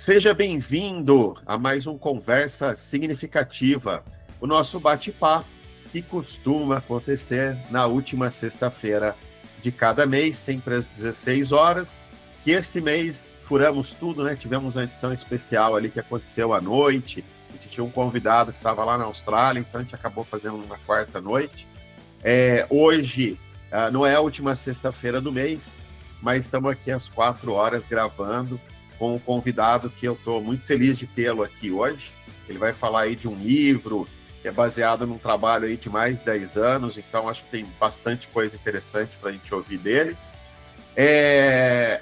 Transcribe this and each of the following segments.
Seja bem-vindo a mais um Conversa Significativa, o nosso bate-papo que costuma acontecer na última sexta-feira de cada mês, sempre às 16 horas, que esse mês furamos tudo, né? Tivemos uma edição especial ali que aconteceu à noite, a gente tinha um convidado que estava lá na Austrália, então a gente acabou fazendo uma quarta noite. Hoje não é a última sexta-feira do mês, mas estamos aqui às 4 horas gravando com um convidado que eu estou muito feliz de tê-lo aqui hoje. Ele vai falar aí de um livro que é baseado num trabalho aí de mais de 10 anos, então acho que tem bastante coisa interessante para a gente ouvir dele.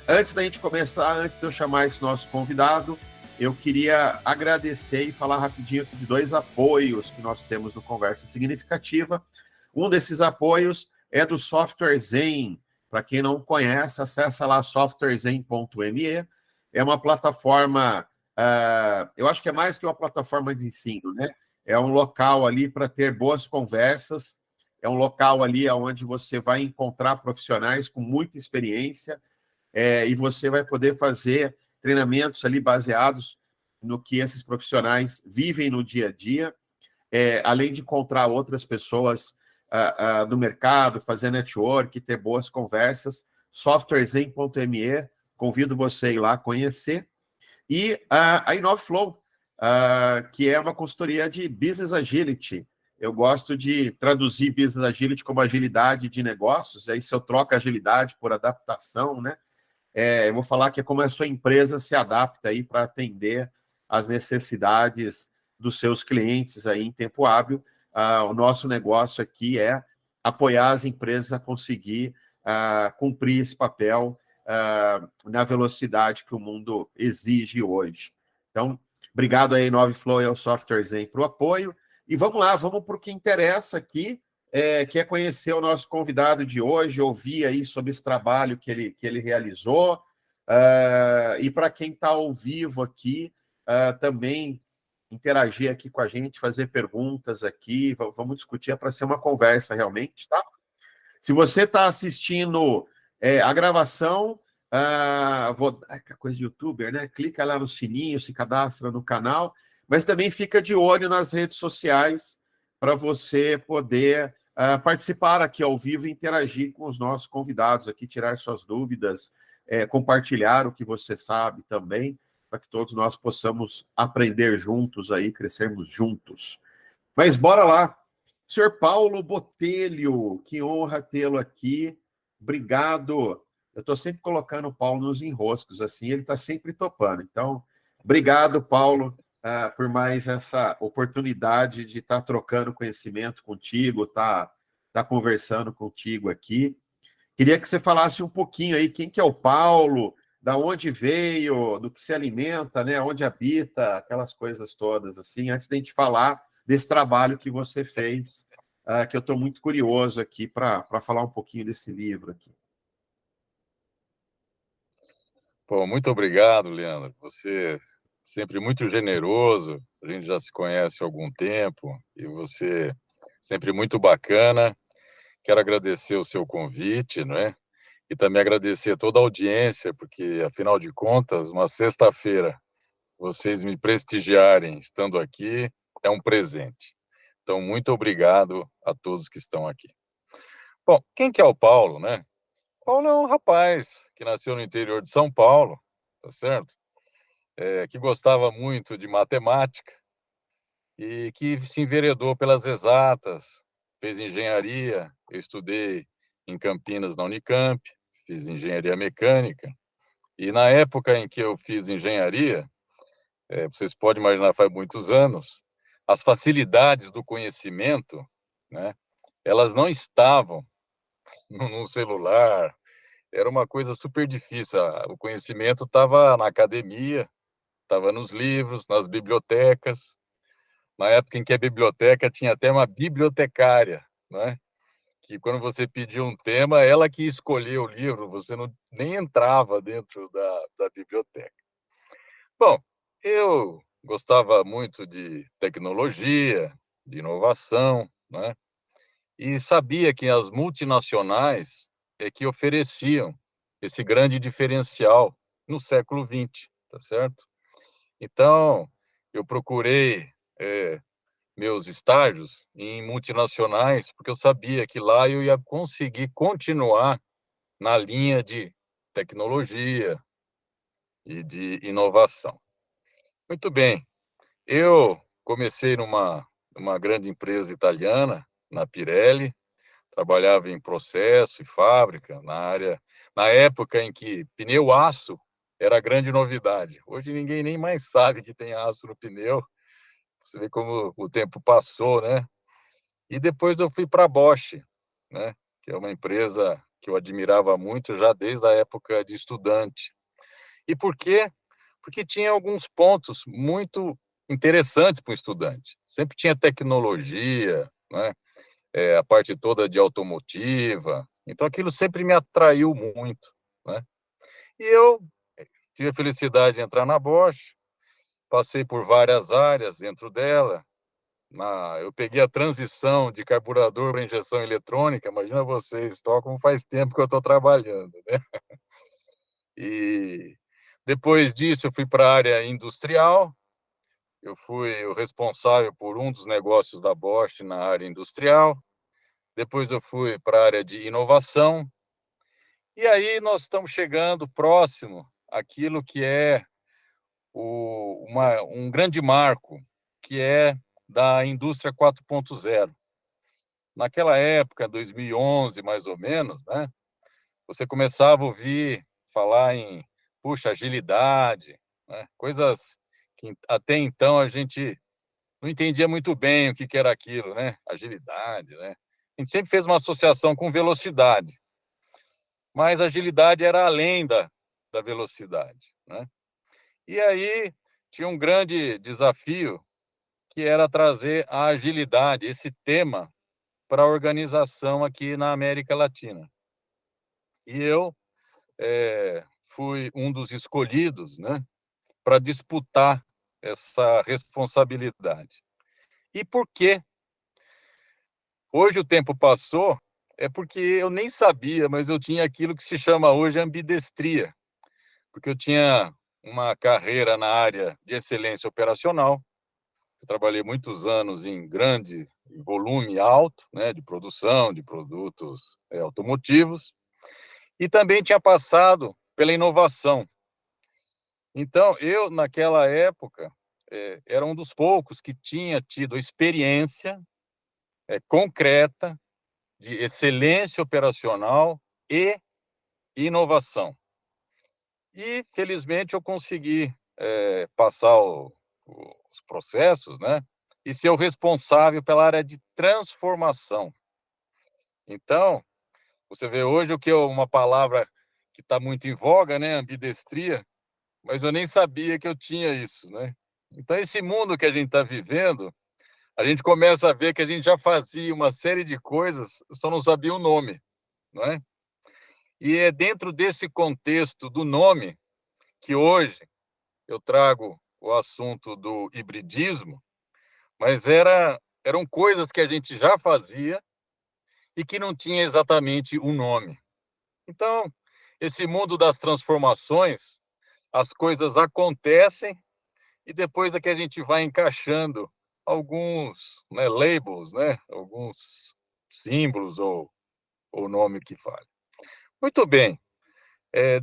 Antes da gente começar, antes de eu chamar esse nosso convidado, eu queria agradecer e falar rapidinho de dois apoios que nós temos no Conversa Significativa. Um desses apoios é do Software Zen. Para quem não conhece, acessa lá softwarezen.me. É uma plataforma, eu acho que é mais que uma plataforma de ensino, né? É um local ali para ter boas conversas, é um local ali onde você vai encontrar profissionais com muita experiência, e você vai poder fazer treinamentos ali baseados no que esses profissionais vivem no dia a dia, além de encontrar outras pessoas do mercado, fazer network, ter boas conversas. Softwarezen.me, convido você a ir lá conhecer. E a InnoFlow, que é uma consultoria de Business Agility. Eu gosto de traduzir Business Agility como agilidade de negócios, aí se eu troco agilidade por adaptação, né? Eu vou falar que é como a sua empresa se adapta aí para atender às necessidades dos seus clientes aí em tempo hábil. O nosso negócio aqui é apoiar as empresas a conseguir cumprir esse papel na velocidade que o mundo exige hoje. Então, obrigado aí, Noveflow e ao Software Zen para o apoio. E vamos lá, vamos para o que interessa aqui, que é conhecer o nosso convidado de hoje, ouvir aí sobre esse trabalho que ele realizou. E para quem está ao vivo aqui, também interagir aqui com a gente, fazer perguntas aqui, vamos discutir, é para ser uma conversa realmente, tá? Se você está assistindo a gravação, coisa de youtuber, né? Clica lá no sininho, se cadastra no canal, mas também fica de olho nas redes sociais para você poder participar aqui ao vivo e interagir com os nossos convidados aqui, tirar suas dúvidas, compartilhar o que você sabe também, para que todos nós possamos aprender juntos aí, crescermos juntos. Mas bora lá. Senhor Paulo Botelho, que honra tê-lo aqui. Obrigado. Eu estou sempre colocando o Paulo nos enroscos, assim, ele está sempre topando. Então, obrigado, Paulo, por mais essa oportunidade de estar trocando conhecimento contigo, tá conversando contigo aqui. Queria que você falasse um pouquinho aí quem que é o Paulo, da onde veio, do que se alimenta, né, onde habita, aquelas coisas todas, assim, antes de a gente falar desse trabalho que você fez, que eu estou muito curioso aqui para falar um pouquinho desse livro aqui. Pô, muito obrigado, Leandro. Você é sempre muito generoso. A gente já se conhece há algum tempo e você sempre muito bacana. Quero agradecer o seu convite, né? E também agradecer a toda a audiência, porque afinal de contas, uma sexta-feira, vocês me prestigiarem estando aqui é um presente. Então, muito obrigado a todos que estão aqui. Bom, quem que é o Paulo, né? Paulo é um rapaz que nasceu no interior de São Paulo, tá certo? Que gostava muito de matemática e que se enveredou pelas exatas, fez engenharia. Eu estudei em Campinas, na Unicamp, fiz engenharia mecânica. E na época em que eu fiz engenharia, vocês podem imaginar, faz muitos anos, as facilidades do conhecimento, né, elas não estavam no celular, era uma coisa super difícil. O conhecimento estava na academia, estava nos livros, nas bibliotecas. Na época em que a biblioteca tinha até uma bibliotecária, né? Que quando você pedia um tema, ela que escolhia o livro, você não, nem entrava dentro da biblioteca. Bom, eu gostava muito de tecnologia, de inovação, né? E sabia que as multinacionais é que ofereciam esse grande diferencial no século XX, tá certo? Então, eu procurei meus estágios em multinacionais, porque eu sabia que lá eu ia conseguir continuar na linha de tecnologia e de inovação. Muito bem, eu comecei numa grande empresa italiana, na Pirelli, trabalhava em processo e fábrica, na época em que pneu aço era a grande novidade. Hoje ninguém nem mais sabe que tem aço no pneu. Você vê como o tempo passou, né? E depois eu fui para a Bosch, né? Que é uma empresa que eu admirava muito já desde a época de estudante. E por quê? Porque tinha alguns pontos muito interessantes para o estudante. Sempre tinha tecnologia, né? A parte toda de automotiva. Então, aquilo sempre me atraiu muito, né? E eu tive a felicidade de entrar na Bosch, passei por várias áreas dentro dela. Eu peguei a transição de carburador para injeção eletrônica. Imagina vocês, como faz tempo que eu estou trabalhando, né? E depois disso, eu fui para a área industrial. Eu fui o responsável por um dos negócios da Bosch na área industrial. Depois eu fui para a área de inovação. E aí nós estamos chegando próximo àquilo que é um grande marco, que é da indústria 4.0. Naquela época, 2011, mais ou menos, né, você começava a ouvir falar em, puxa, agilidade, né, coisas que até então a gente não entendia muito bem o que era aquilo, né, agilidade, né. A gente sempre fez uma associação com velocidade, mas agilidade era além da velocidade, né? E aí tinha um grande desafio, que era trazer a agilidade, esse tema, para a organização aqui na América Latina. E eu fui um dos escolhidos, né, para disputar essa responsabilidade. E por quê? Hoje o tempo passou, é porque eu nem sabia, mas eu tinha aquilo que se chama hoje ambidestria, porque eu tinha uma carreira na área de excelência operacional. Eu trabalhei muitos anos em grande volume alto, né, de produção de produtos automotivos, e também tinha passado pela inovação. Então, eu, naquela época, era um dos poucos que tinha tido experiência concreta de excelência operacional e inovação. E, felizmente, eu consegui passar os processos, né? E ser o responsável pela área de transformação. Então, você vê hoje o que é uma palavra que está muito em voga, né? Ambidestria, mas eu nem sabia que eu tinha isso, né? Então, esse mundo que a gente está vivendo, a gente começa a ver que a gente já fazia uma série de coisas, só não sabia o nome, não é? E é dentro desse contexto do nome que hoje eu trago o assunto do hibridismo, mas eram coisas que a gente já fazia e que não tinha exatamente um nome. Então, esse mundo das transformações, as coisas acontecem e depois é que a gente vai encaixando alguns, né, labels, né, alguns símbolos ou nome que fale. Muito bem.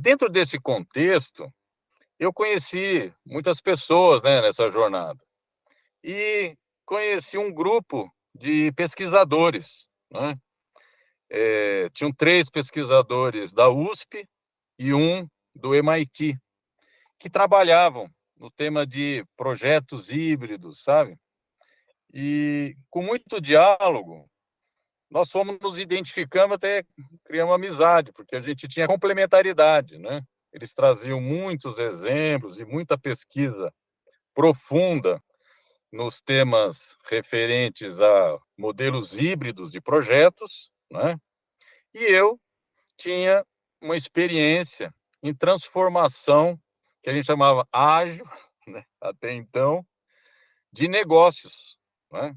Dentro desse contexto, eu conheci muitas pessoas, né, nessa jornada. E conheci um grupo de pesquisadores, né? Tinham 3 pesquisadores da USP e um do MIT, que trabalhavam no tema de projetos híbridos, sabe? E com muito diálogo, nós fomos nos identificando, até criamos amizade, porque a gente tinha complementaridade, né? Eles traziam muitos exemplos e muita pesquisa profunda nos temas referentes a modelos híbridos de projetos, né? E eu tinha uma experiência em transformação, que a gente chamava ágil, né? Até então, de negócios, né?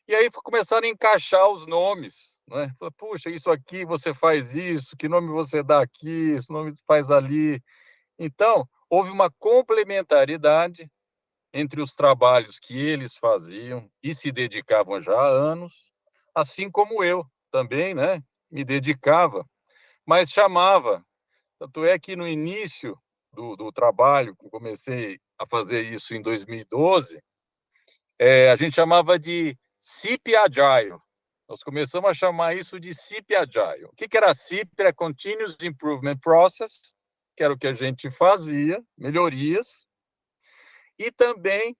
E aí começaram a encaixar os nomes, né? Puxa, isso aqui você faz isso, que nome você dá aqui, esse nome faz ali. Então, houve uma complementariedade entre os trabalhos que eles faziam e se dedicavam já há anos, assim como eu também, né, me dedicava, mas chamava. Tanto é que no início do trabalho, que eu comecei a fazer isso em 2012, a gente chamava de CIP Agile. Nós começamos a chamar isso de CIP Agile. O que era CIP? Era Continuous Improvement Process, que era o que a gente fazia, melhorias, e também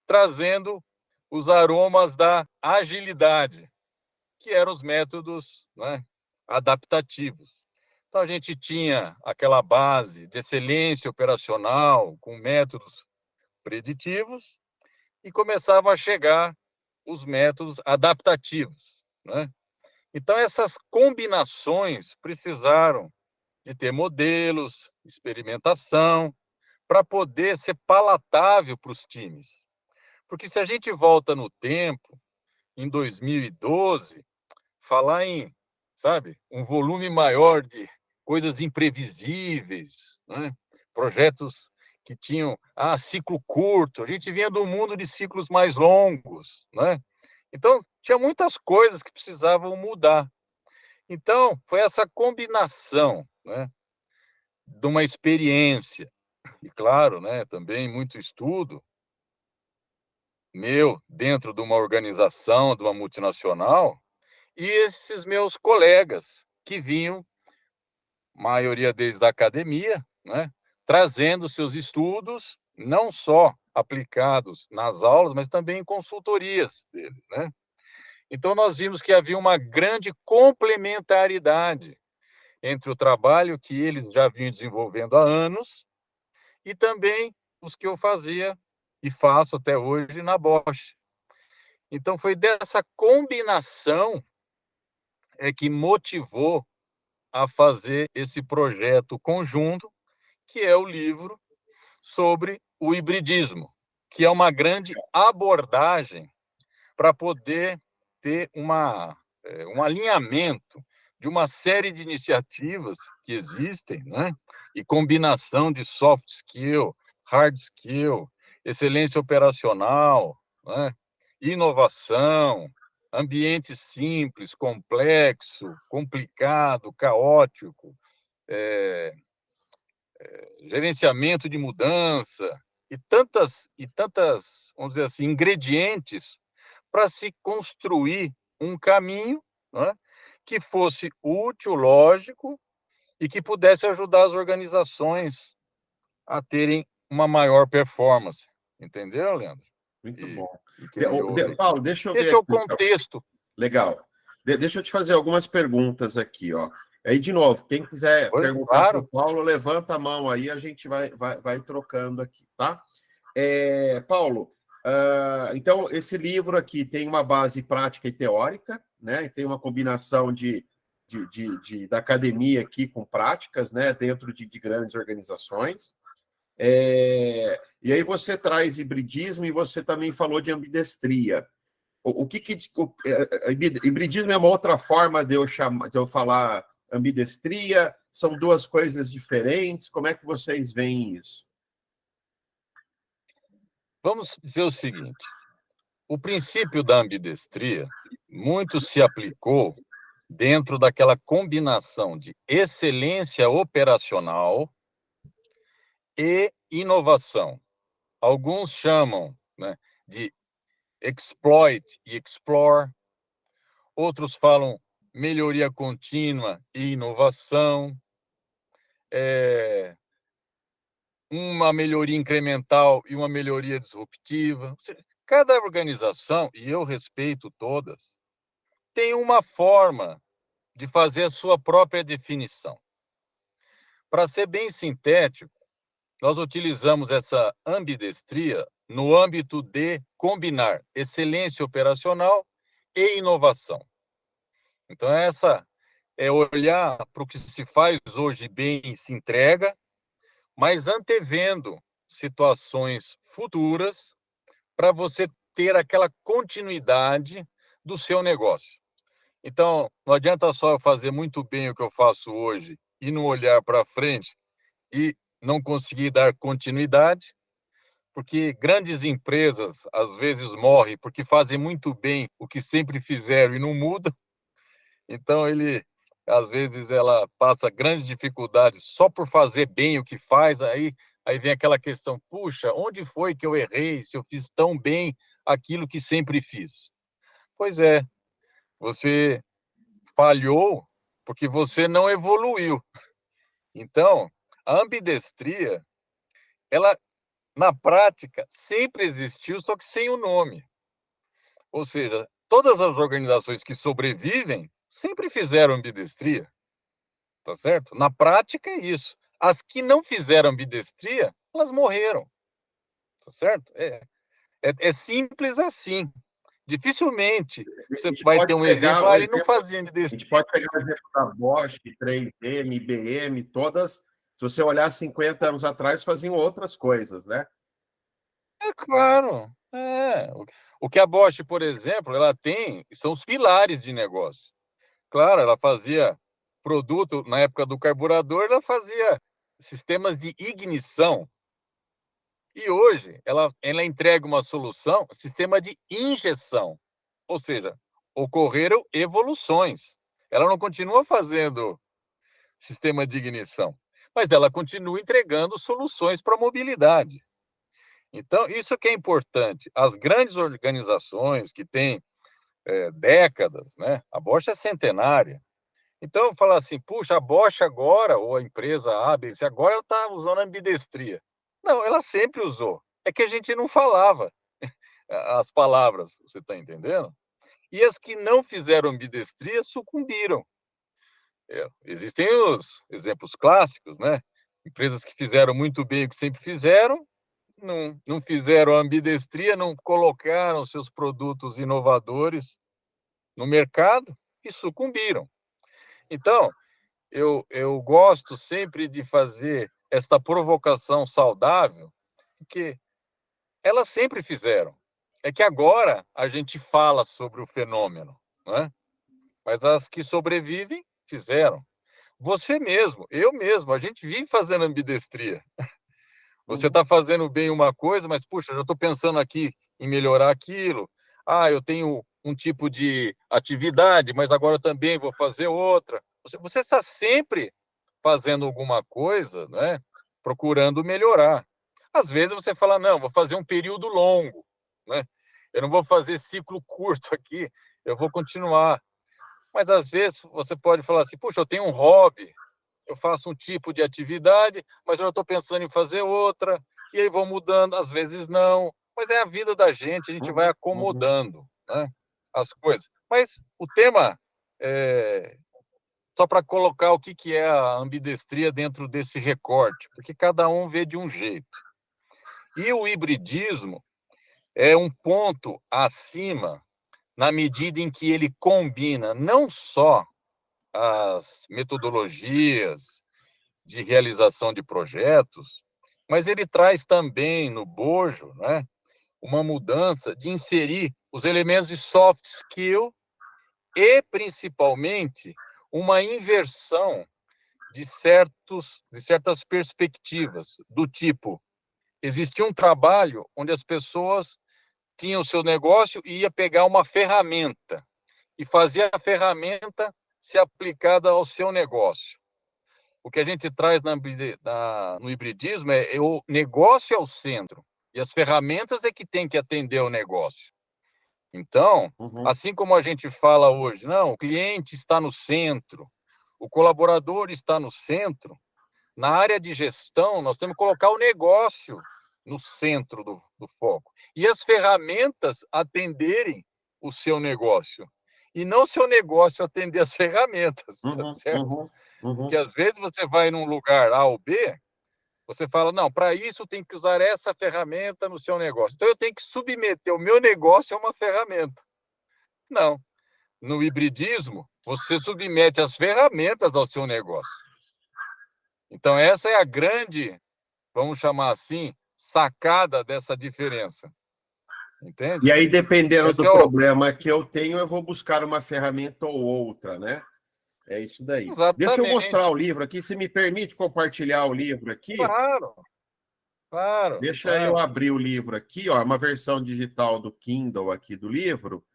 trazendo os aromas da agilidade, que eram os métodos, né, adaptativos. Então, a gente tinha aquela base de excelência operacional com métodos preditivos e começavam a chegar os métodos adaptativos, né? Então, essas combinações precisaram de ter modelos, experimentação, para poder ser palatável para os times. Porque se a gente volta no tempo, em 2012, falar em, sabe, um volume maior de coisas imprevisíveis, né? Projetos que tinham ciclo curto, a gente vinha do mundo de ciclos mais longos, né? Então, tinha muitas coisas que precisavam mudar. Então, foi essa combinação, né, de uma experiência e, claro, né, também muito estudo meu dentro de uma organização, de uma multinacional, e esses meus colegas que vinham, maioria deles da academia, né, trazendo seus estudos, não só aplicados nas aulas, mas também em consultorias deles, né? Então nós vimos que havia uma grande complementaridade entre o trabalho que eles já vinham desenvolvendo há anos e também os que eu fazia e faço até hoje na Bosch. Então foi dessa combinação que motivou a fazer esse projeto conjunto, que é o livro sobre o hibridismo, que é uma grande abordagem para poder ter um alinhamento de uma série de iniciativas que existem, né? E combinação de soft skill, hard skill, excelência operacional, né? Inovação, ambiente simples, complexo, complicado, caótico, é, gerenciamento de mudança e tantas, vamos dizer assim, ingredientes para se construir um caminho, né, que fosse útil, lógico e que pudesse ajudar as organizações a terem uma maior performance. Entendeu, Leandro? Muito E, bom. e quem me ouve. Paulo, deixa eu ver Esse é o aqui, então. contexto. Legal. Deixa eu te fazer algumas perguntas aqui, ó. Aí, de novo, quem quiser Pois, perguntar para o claro. Paulo, levanta a mão aí, a gente vai trocando aqui, tá? Paulo, então, esse livro aqui tem uma base prática e teórica, né? E tem uma combinação da academia aqui com práticas, né? Dentro de grandes organizações. E aí você traz hibridismo e você também falou de ambidestria. Hibridismo é uma outra forma de eu falar ambidestria? São duas coisas diferentes? Como é que vocês veem isso? Vamos dizer o seguinte: o princípio da ambidestria muito se aplicou dentro daquela combinação de excelência operacional e inovação. Alguns chamam, né, de exploit e explore, outros falam melhoria contínua e inovação, uma melhoria incremental e uma melhoria disruptiva. Ou seja, cada organização, e eu respeito todas, tem uma forma de fazer a sua própria definição. Para ser bem sintético, nós utilizamos essa ambidestria no âmbito de combinar excelência operacional e inovação. Então, essa é olhar para o que se faz hoje bem e se entrega, mas antevendo situações futuras para você ter aquela continuidade do seu negócio. Então, não adianta só eu fazer muito bem o que eu faço hoje e não olhar para frente e não conseguir dar continuidade, porque grandes empresas às vezes morrem porque fazem muito bem o que sempre fizeram e não mudam. Então às vezes ela passa grandes dificuldades só por fazer bem o que faz, aí vem aquela questão, puxa, onde foi que eu errei se eu fiz tão bem aquilo que sempre fiz? Pois é, você falhou porque você não evoluiu. Então, a ambidestria, ela na prática sempre existiu, só que sem o nome. Ou seja, todas as organizações que sobrevivem sempre fizeram ambidestria, tá certo? Na prática é isso. As que não fizeram ambidestria, elas morreram, tá certo? É simples assim. Dificilmente A você gente vai ter pode um pegar exemplo, o ele não exemplo, fazia a gente ambidestria. pode pegar o exemplo da Bosch, 3M, IBM, todas, se você olhar 50 anos atrás, faziam outras coisas, né? É claro. O que a Bosch, por exemplo, ela tem são os pilares de negócio. Claro, ela fazia produto na época do carburador, ela fazia sistemas de ignição. E hoje ela entrega uma solução, sistema de injeção. Ou seja, ocorreram evoluções. Ela não continua fazendo sistema de ignição, mas ela continua entregando soluções para a mobilidade. Então, isso que é importante. As grandes organizações que têm décadas, né? A Bosch é centenária. Então, falar assim, puxa, a Bosch agora, ou a empresa A, B, C, agora ela está usando a ambidestria. Não, ela sempre usou. É que a gente não falava as palavras, você está entendendo? E as que não fizeram ambidestria sucumbiram. Existem os exemplos clássicos, né? Empresas que fizeram muito bem o que sempre fizeram, não fizeram ambidestria, não colocaram seus produtos inovadores no mercado e sucumbiram. Então, eu gosto sempre de fazer esta provocação saudável, porque elas sempre fizeram. É que agora a gente fala sobre o fenômeno, não é? Mas as que sobrevivem fizeram. Você mesmo, eu mesmo, a gente vive fazendo ambidestria. Você Uhum. está fazendo bem uma coisa, mas, puxa, já estou pensando aqui em melhorar aquilo. Ah, eu tenho um tipo de atividade, mas agora eu também vou fazer outra. Você está sempre fazendo alguma coisa, né? Procurando melhorar. Às vezes você fala, não, vou fazer um período longo, né? Eu não vou fazer ciclo curto aqui, eu vou continuar. Mas às vezes você pode falar assim, puxa, eu tenho um hobby, eu faço um tipo de atividade, mas eu estou pensando em fazer outra, e aí vou mudando, às vezes não, mas é a vida da gente, a gente vai Uhum, uhum. acomodando, né, as coisas. Mas o tema, é, só para colocar o que é a ambidestria dentro desse recorte, porque cada um vê de um jeito. E o hibridismo é um ponto acima na medida em que ele combina não só as metodologias de realização de projetos, mas ele traz também no bojo, né, uma mudança de inserir os elementos de soft skill e, principalmente, uma inversão de certas perspectivas, do tipo, existia um trabalho onde as pessoas tinham o seu negócio e ia pegar uma ferramenta e fazer a ferramenta ser aplicada ao seu negócio. O que a gente traz no hibridismo é o negócio é o centro e as ferramentas é que tem que atender o negócio. Então, Uhum. assim como a gente fala hoje, não, o cliente está no centro, o colaborador está no centro, na área de gestão, nós temos que colocar o negócio no centro do foco. E as ferramentas atenderem o seu negócio. E não o seu negócio atender as ferramentas, tá Uhum, certo? uhum, Porque uhum. às vezes você vai num lugar A ou B, você fala, não, para isso tem que usar essa ferramenta no seu negócio. Então eu tenho que submeter o meu negócio a uma ferramenta. Não. No hibridismo, você submete as ferramentas ao seu negócio. Então essa é a grande, vamos chamar assim, sacada dessa diferença. E Entende? aí, dependendo Esse do é o. problema que eu tenho, eu vou buscar uma ferramenta ou outra, né? É isso daí. Deixa eu Exatamente. mostrar o livro aqui. Se me permite compartilhar o livro aqui, Claro, claro, deixa eu claro. abrir o livro aqui, ó, uma versão digital do Kindle aqui do livro.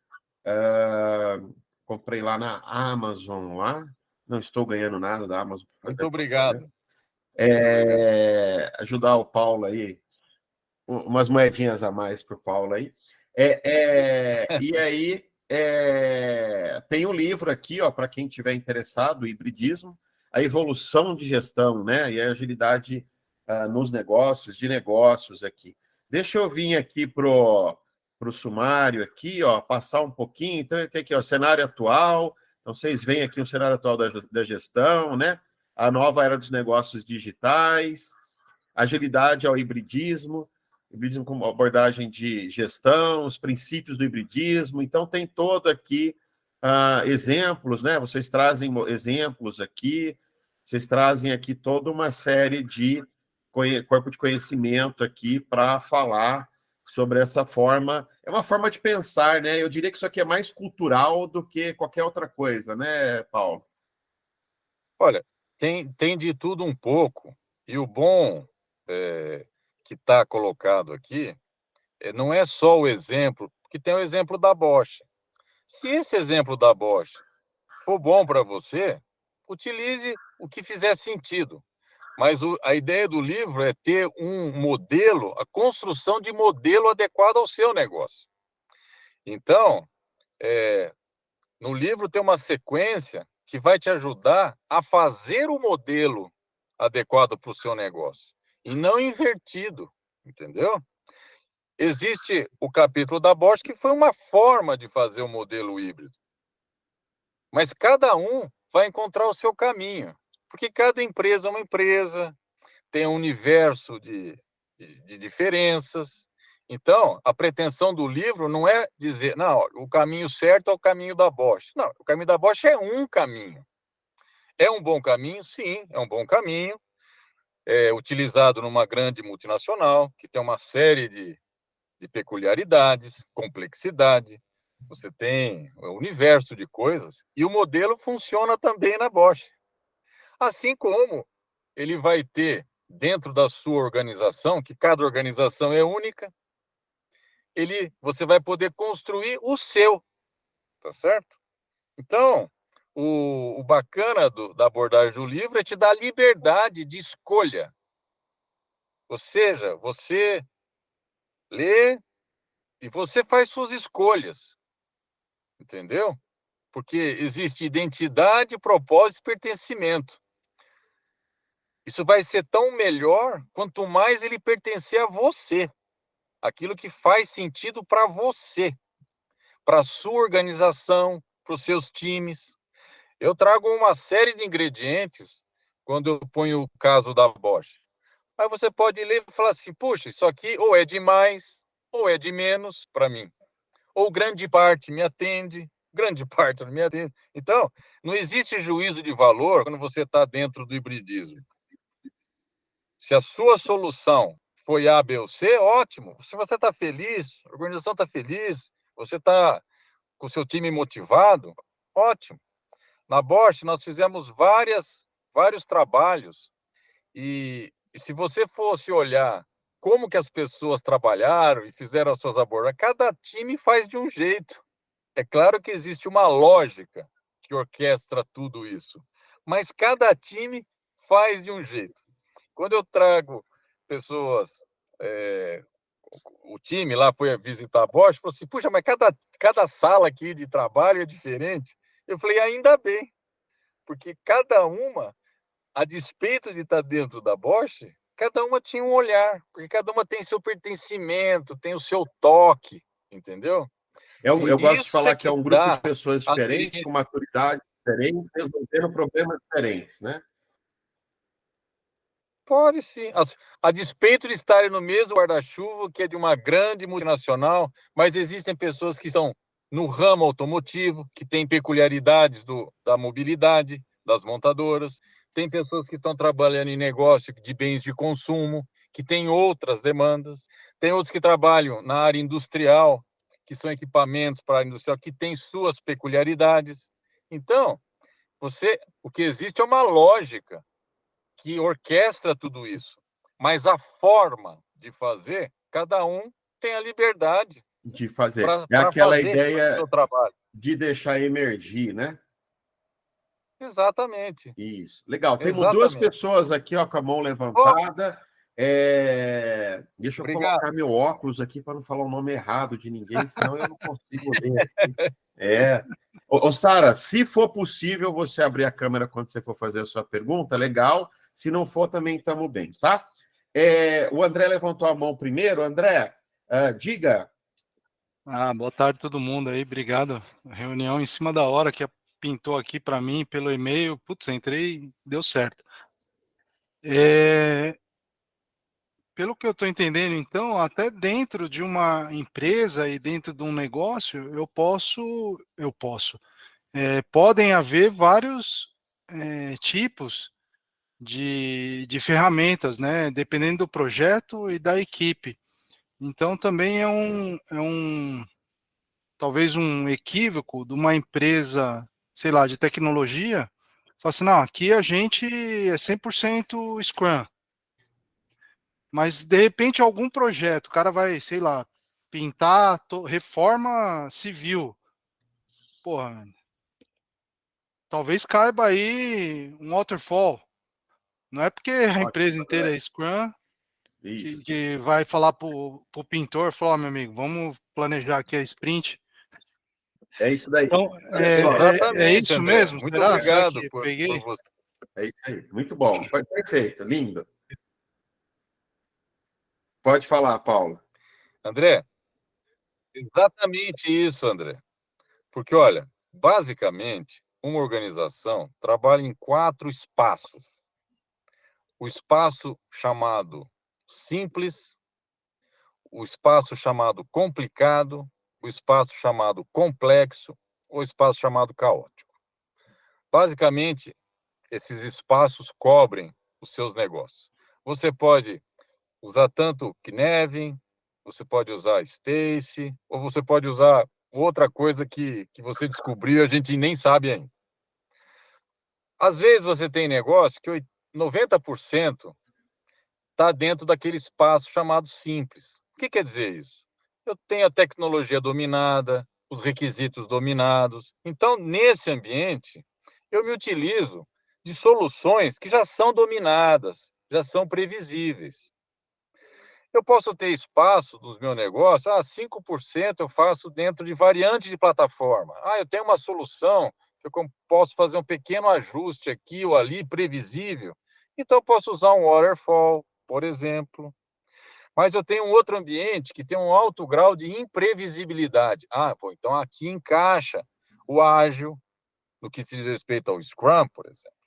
Comprei lá na Amazon lá. Não estou ganhando nada da Amazon para Muito fazer propaganda. obrigado. Muito obrigado. Ajudar o Paulo aí, umas moedinhas a mais para o Paulo aí. E aí tem um livro aqui, ó, para quem tiver interessado, o hibridismo, a evolução de gestão, né? E a agilidade nos negócios, de negócios aqui. Deixa eu vir aqui pro sumário aqui, ó, passar um pouquinho. Então, tem aqui, ó, cenário atual. Então, vocês veem aqui o cenário atual da gestão, né? A nova era dos negócios digitais, agilidade ao hibridismo como abordagem de gestão, os princípios do hibridismo. Então, tem todo aqui exemplos, né? Vocês trazem exemplos aqui, vocês trazem aqui toda uma série de corpo de conhecimento aqui para falar sobre essa forma. É uma forma de pensar, né? Eu diria que isso aqui é mais cultural do que qualquer outra coisa, né, Paulo? Olha, tem de tudo um pouco, e o bom que está colocado aqui não é só o exemplo, porque tem o exemplo da Bosch. Se esse exemplo da Bosch for bom para você, utilize o que fizer sentido. Mas a ideia do livro é ter um modelo, a construção de modelo adequado ao seu negócio. Então, no livro tem uma sequência que vai te ajudar a fazer o modelo adequado para o seu negócio e não invertido, entendeu? Existe o capítulo da Bosch, que foi uma forma de fazer o modelo híbrido, mas cada um vai encontrar o seu caminho, porque cada empresa é uma empresa, tem um universo de diferenças. Então, a pretensão do livro não é dizer, não, o caminho certo é o caminho da Bosch. Não, o caminho da Bosch é um caminho. É um bom caminho? Sim, é um bom caminho. É utilizado numa grande multinacional, que tem uma série de peculiaridades, complexidade. Você tem um universo de coisas. E o modelo funciona também na Bosch. Assim como ele vai ter, dentro da sua organização, que cada organização é única, você vai poder construir o seu, tá certo? Então, o bacana da abordagem do livro é te dar liberdade de escolha. Ou seja, você lê e você faz suas escolhas, entendeu? Porque existe identidade, propósito e pertencimento. Isso vai ser tão melhor quanto mais ele pertencer a você, aquilo que faz sentido para você, para a sua organização, para os seus times. Eu trago uma série de ingredientes quando eu ponho o caso da Bosch. Aí você pode ler e falar assim, puxa, isso aqui ou é demais, ou é de menos para mim. Ou grande parte me atende, grande parte não me atende. Então, não existe juízo de valor quando você está dentro do hibridismo. Se a sua solução foi A, B ou C, ótimo. Se você está feliz, a organização está feliz, você está com o seu time motivado, ótimo. Na Bosch, nós fizemos vários trabalhos e se você fosse olhar como que as pessoas trabalharam e fizeram as suas abordagens, cada time faz de um jeito. É claro que existe uma lógica que orquestra tudo isso, mas cada time faz de um jeito. Quando eu trago pessoas, é, o time lá foi visitar a Bosch, falou assim, puxa, mas cada sala aqui de trabalho é diferente. Eu falei, ainda bem, porque cada uma, a despeito de estar dentro da Bosch, cada uma tinha um olhar, porque cada uma tem seu pertencimento, tem o seu toque, entendeu? Eu E gosto de isso é falar que é que um grupo de dá pessoas a diferentes, com maturidade diferente, resolvendo problemas diferentes, né? Pode sim. A despeito de estarem no mesmo guarda-chuva, que é de uma grande multinacional, mas existem pessoas que são no ramo automotivo, que têm peculiaridades da mobilidade, das montadoras. Tem pessoas que estão trabalhando em negócio de bens de consumo, que têm outras demandas. Tem outros que trabalham na área industrial, que são equipamentos para a área industrial, que têm suas peculiaridades. Então, O que existe é uma lógica que orquestra tudo isso, mas a forma de fazer, cada um tem a liberdade de fazer. É para aquela fazer o ideia seu trabalho. de deixar emergir, né? Exatamente. Isso. Legal. Temos duas Exatamente. pessoas aqui, ó, com a mão Oh, levantada. Deixa eu obrigado. colocar meu óculos aqui para não falar o nome errado de ninguém, senão eu não consigo ler aqui. Sara, se for possível você abrir a câmera quando você for fazer a sua pergunta, legal. Se não for, também estamos bem, tá? O André levantou a mão primeiro. André, diga. Boa tarde todo mundo aí, obrigado. Reunião em cima da hora que pintou aqui para mim pelo e-mail. Putz, entrei, deu certo. Pelo que eu estou entendendo, então, até dentro de uma empresa e dentro de um negócio, podem haver vários tipos de ferramentas, né? Dependendo do projeto e da equipe. Então, também talvez um equívoco de uma empresa, sei lá, de tecnologia, falar assim, não, aqui a gente é 100% Scrum, mas de repente algum projeto, o cara vai, sei lá, pintar reforma civil, porra, talvez caiba aí um waterfall, não é porque a empresa inteira é Scrum que vai falar pro pintor, falar, meu amigo, vamos planejar aqui a sprint. É isso daí. Então, Exatamente, isso André. mesmo? Muito Será? Será obrigado que eu por peguei? você. É isso aí. Muito bom. Perfeito. Lindo. Pode falar, Paulo. André, exatamente isso, André. Porque, olha, basicamente, uma organização trabalha em 4 espaços. O espaço chamado simples, o espaço chamado complicado, o espaço chamado complexo, ou o espaço chamado caótico. Basicamente, esses espaços cobrem os seus negócios. Você pode usar tanto Knevin, você pode usar Stacy, ou você pode usar outra coisa que você descobriu e a gente nem sabe ainda. Às vezes você tem negócio que 90% está dentro daquele espaço chamado simples. O que quer dizer isso? Eu tenho a tecnologia dominada, os requisitos dominados. Então, nesse ambiente, eu me utilizo de soluções que já são dominadas, já são previsíveis. Eu posso ter espaço dos meus negócios, 5% eu faço dentro de variante de plataforma. Eu tenho uma solução que eu posso fazer um pequeno ajuste aqui ou ali, previsível. Então, eu posso usar um waterfall, por exemplo. Mas eu tenho um outro ambiente que tem um alto grau de imprevisibilidade. Então aqui encaixa o ágil, no que se diz respeito ao Scrum, por exemplo.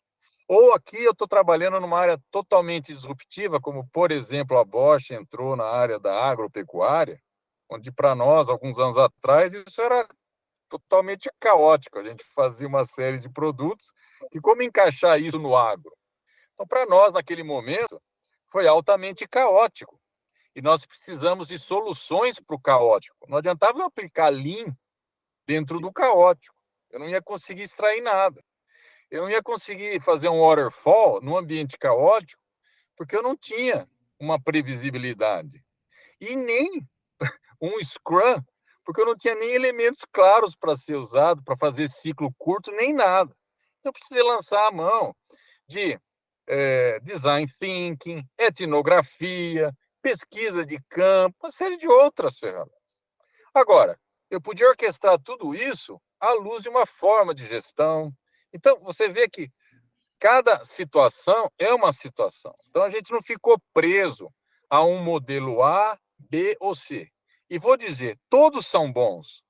Ou aqui eu estou trabalhando numa área totalmente disruptiva, como, por exemplo, a Bosch entrou na área da agropecuária, onde para nós, alguns anos atrás, isso era totalmente caótico. A gente fazia uma série de produtos e como encaixar isso no agro? Então, para nós, naquele momento, foi altamente caótico. E nós precisamos de soluções para o caótico. Não adiantava eu aplicar Lean dentro do caótico. Eu não ia conseguir extrair nada. Eu não ia conseguir fazer um waterfall num ambiente caótico, porque eu não tinha uma previsibilidade. E nem um Scrum, porque eu não tinha nem elementos claros para ser usado, para fazer ciclo curto, nem nada. Então, eu precisei lançar a mão de design thinking, etnografia, pesquisa de campo, uma série de outras ferramentas. Agora, eu podia orquestrar tudo isso à luz de uma forma de gestão. Então, você vê que cada situação é uma situação. Então, a gente não ficou preso a um modelo A, B ou C. E vou dizer, todos são bons.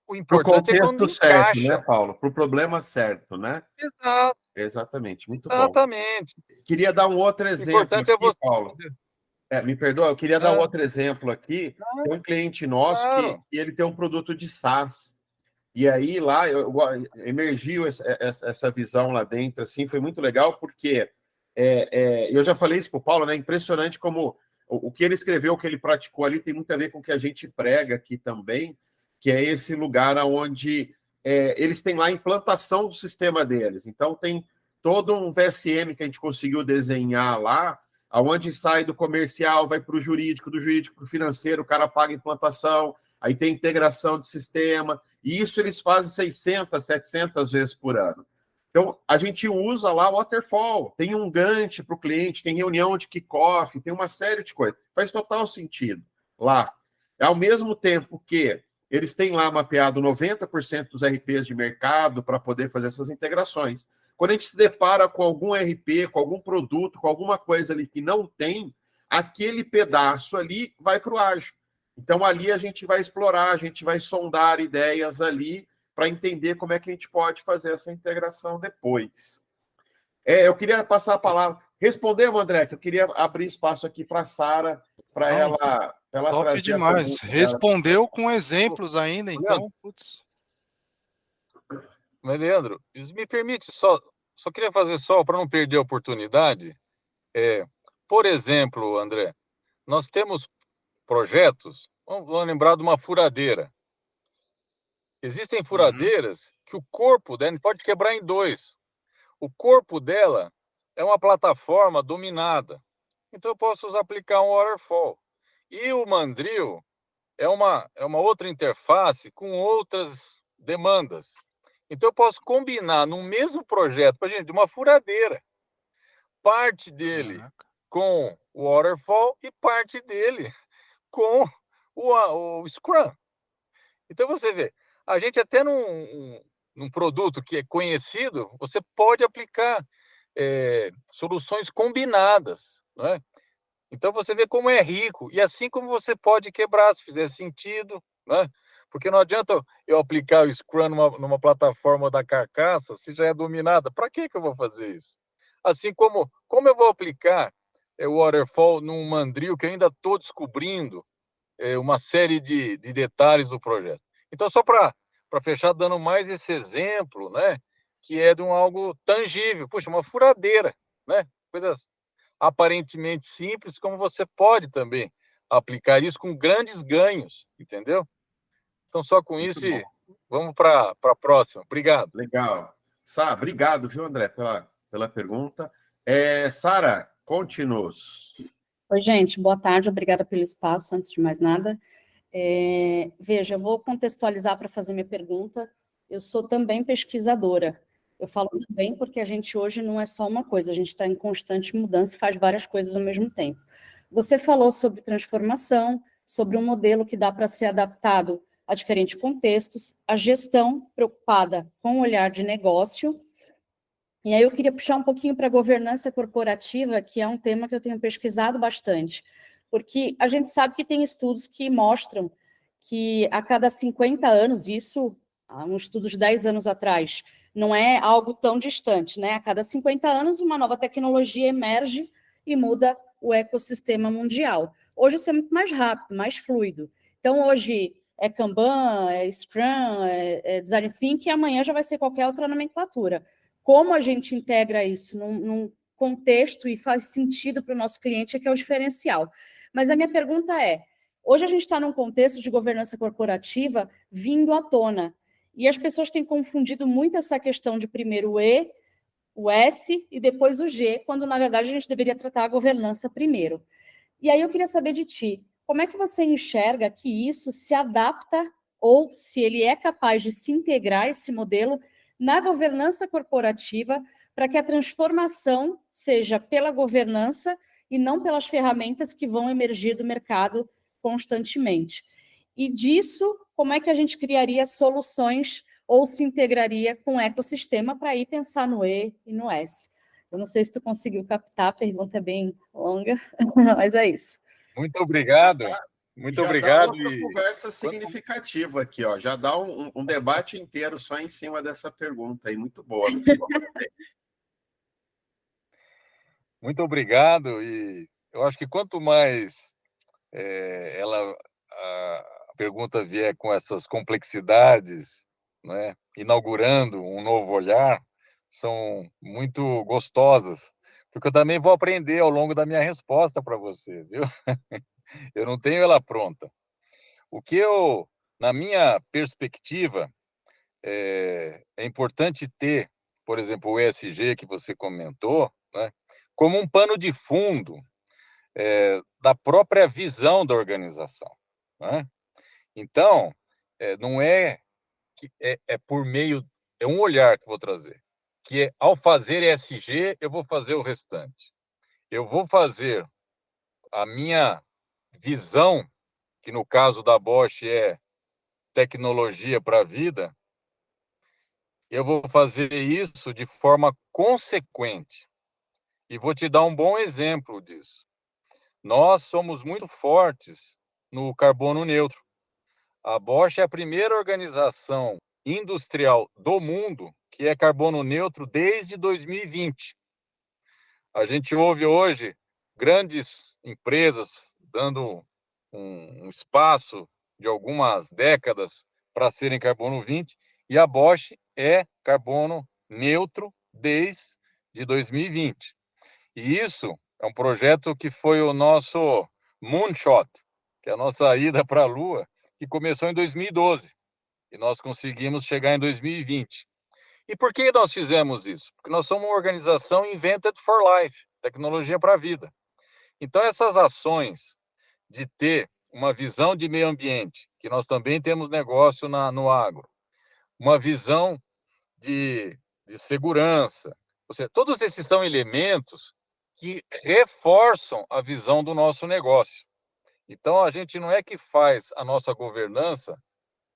O Para o importante é quando contexto certo, né, encaixa. Paulo? Para o problema certo, né? Exato, Exatamente, muito bom. exatamente. Queria dar um outro O exemplo importante é aqui, você. Paulo. Me perdoa, eu queria dar um outro exemplo aqui. Tem um cliente nosso que Claro. ele tem um produto de SaaS. E aí lá emergiu essa visão lá dentro, assim, foi muito legal, porque eu já falei isso para o Paulo, né? Impressionante como o que ele escreveu, o que ele praticou ali, tem muito a ver com o que a gente prega aqui também, que é esse lugar onde eles têm lá a implantação do sistema deles. Então, tem todo um VSM que a gente conseguiu desenhar lá, aonde sai do comercial, vai para o jurídico, do jurídico para o financeiro, o cara paga a implantação, aí tem integração de sistema, e isso eles fazem 600, 700 vezes por ano. Então, a gente usa lá o Waterfall, tem um Gantt para o cliente, tem reunião de kickoff, tem uma série de coisas. Faz total sentido lá. Ao mesmo tempo que eles têm lá mapeado 90% dos RPs de mercado para poder fazer essas integrações. Quando a gente se depara com algum RP, com algum produto, com alguma coisa ali que não tem, aquele pedaço ali vai para o ágil. Então, ali a gente vai explorar, a gente vai sondar ideias ali para entender como é que a gente pode fazer essa integração depois. Eu queria passar a palavra. Respondemos, André, que eu queria abrir espaço aqui para a Sara, para ela top trazer demais. Respondeu com exemplos ainda, então, putz. Mas, Leandro, me permite só queria fazer para não perder a oportunidade. Por exemplo, André, nós temos projetos, vamos lembrar de uma furadeira. Existem furadeiras que o corpo dela pode quebrar em dois. O corpo dela é uma plataforma dominada. Então, eu posso aplicar um waterfall. E o mandril é uma outra interface com outras demandas. Então, eu posso combinar no mesmo projeto, gente, uma furadeira, parte dele com o waterfall e parte dele com o Scrum. Então, você vê, a gente até num produto que é conhecido, você pode aplicar soluções combinadas, não é? Então, você vê como é rico. E assim como você pode quebrar, se fizer sentido, né? Porque não adianta eu aplicar o Scrum numa plataforma da carcaça se já é dominada. Para que eu vou fazer isso? Assim como eu vou aplicar o Waterfall num mandril que eu ainda estou descobrindo uma série de detalhes do projeto. Então, só para fechar, dando mais esse exemplo, né? Que é de algo tangível. Puxa, uma furadeira, né? Coisas aparentemente simples, como você pode também aplicar isso com grandes ganhos, entendeu? Então, só com isso, vamos para a próxima. Obrigado. Legal. Sara, obrigado, viu, André, pela pergunta. Sara, conte-nos. Oi, gente, boa tarde, obrigada pelo espaço, antes de mais nada. Veja, eu vou contextualizar para fazer minha pergunta. Eu sou também pesquisadora. Eu falo também porque a gente hoje não é só uma coisa, a gente está em constante mudança e faz várias coisas ao mesmo tempo. Você falou sobre transformação, sobre um modelo que dá para ser adaptado a diferentes contextos, a gestão preocupada com o olhar de negócio. E aí eu queria puxar um pouquinho para a governança corporativa, que é um tema que eu tenho pesquisado bastante, porque a gente sabe que tem estudos que mostram que a cada 50 anos, isso há um estudo de 10 anos atrás, não é algo tão distante, né? A cada 50 anos, uma nova tecnologia emerge e muda o ecossistema mundial. Hoje isso é muito mais rápido, mais fluido. Então, hoje é Kanban, é Scrum, é Design Thinking, e amanhã já vai ser qualquer outra nomenclatura. Como a gente integra isso num contexto e faz sentido para o nosso cliente é que é o diferencial. Mas a minha pergunta é, hoje a gente está num contexto de governança corporativa vindo à tona, e as pessoas têm confundido muito essa questão de primeiro o E, o S e depois o G, quando na verdade a gente deveria tratar a governança primeiro. E aí eu queria saber de ti, como é que você enxerga que isso se adapta ou se ele é capaz de se integrar esse modelo na governança corporativa para que a transformação seja pela governança e não pelas ferramentas que vão emergir do mercado constantemente. E disso, como é que a gente criaria soluções ou se integraria com o ecossistema para ir pensar no E e no S? Eu não sei se tu conseguiu captar, a pergunta é bem longa, mas é isso. Muito obrigado. Muito obrigado. Dá uma conversa significativa aqui, ó. Já dá um debate inteiro só em cima dessa pergunta aí. Muito boa. Muito obrigado. E eu acho que quanto mais a pergunta vier com essas complexidades, né, inaugurando um novo olhar, são muito gostosas, porque eu também vou aprender ao longo da minha resposta para você, viu? Eu não tenho ela pronta. O que na minha perspectiva, é importante ter, por exemplo, o ESG que você comentou, né, como um pano de fundo da própria visão da organização, né? Então, não é que é por meio, é um olhar que vou trazer, que é, ao fazer ESG, eu vou fazer o restante. Eu vou fazer a minha visão, que no caso da Bosch é tecnologia para a vida, eu vou fazer isso de forma consequente. E vou te dar um bom exemplo disso. Nós somos muito fortes no carbono neutro. A Bosch é a primeira organização industrial do mundo que é carbono neutro desde 2020. A gente ouve hoje grandes empresas dando um espaço de algumas décadas para serem carbono 20, e a Bosch é carbono neutro desde 2020. E isso é um projeto que foi o nosso moonshot, que é a nossa ida para a Lua, que começou em 2012, e nós conseguimos chegar em 2020. E por que nós fizemos isso? Porque nós somos uma organização Invented for Life, tecnologia para a vida. Então, essas ações de ter uma visão de meio ambiente, que nós também temos negócio no agro, uma visão de segurança, ou seja, todos esses são elementos que reforçam a visão do nosso negócio. Então, a gente não é que faz a nossa governança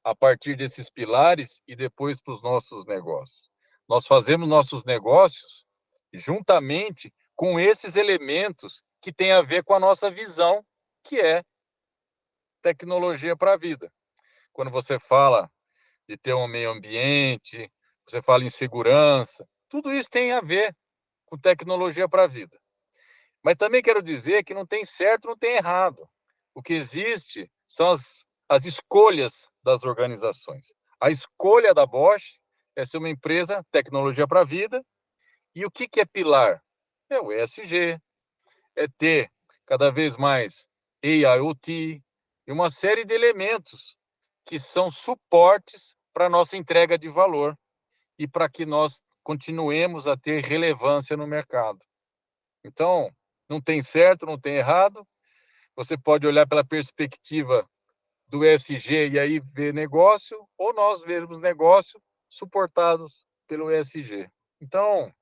a partir desses pilares e depois para os nossos negócios. Nós fazemos nossos negócios juntamente com esses elementos que têm a ver com a nossa visão, que é tecnologia para a vida. Quando você fala de ter um meio ambiente, você fala em segurança, tudo isso tem a ver com tecnologia para a vida. Mas também quero dizer que não tem certo, não tem errado. O que existe são as escolhas das organizações. A escolha da Bosch é ser uma empresa tecnologia para a vida. E o que é pilar? É o ESG, é ter cada vez mais AIoT e uma série de elementos que são suportes para a nossa entrega de valor e para que nós continuemos a ter relevância no mercado. Então, não tem certo, não tem errado. Você pode olhar pela perspectiva do ESG e aí ver negócio, ou nós vermos negócio suportados pelo ESG. Então,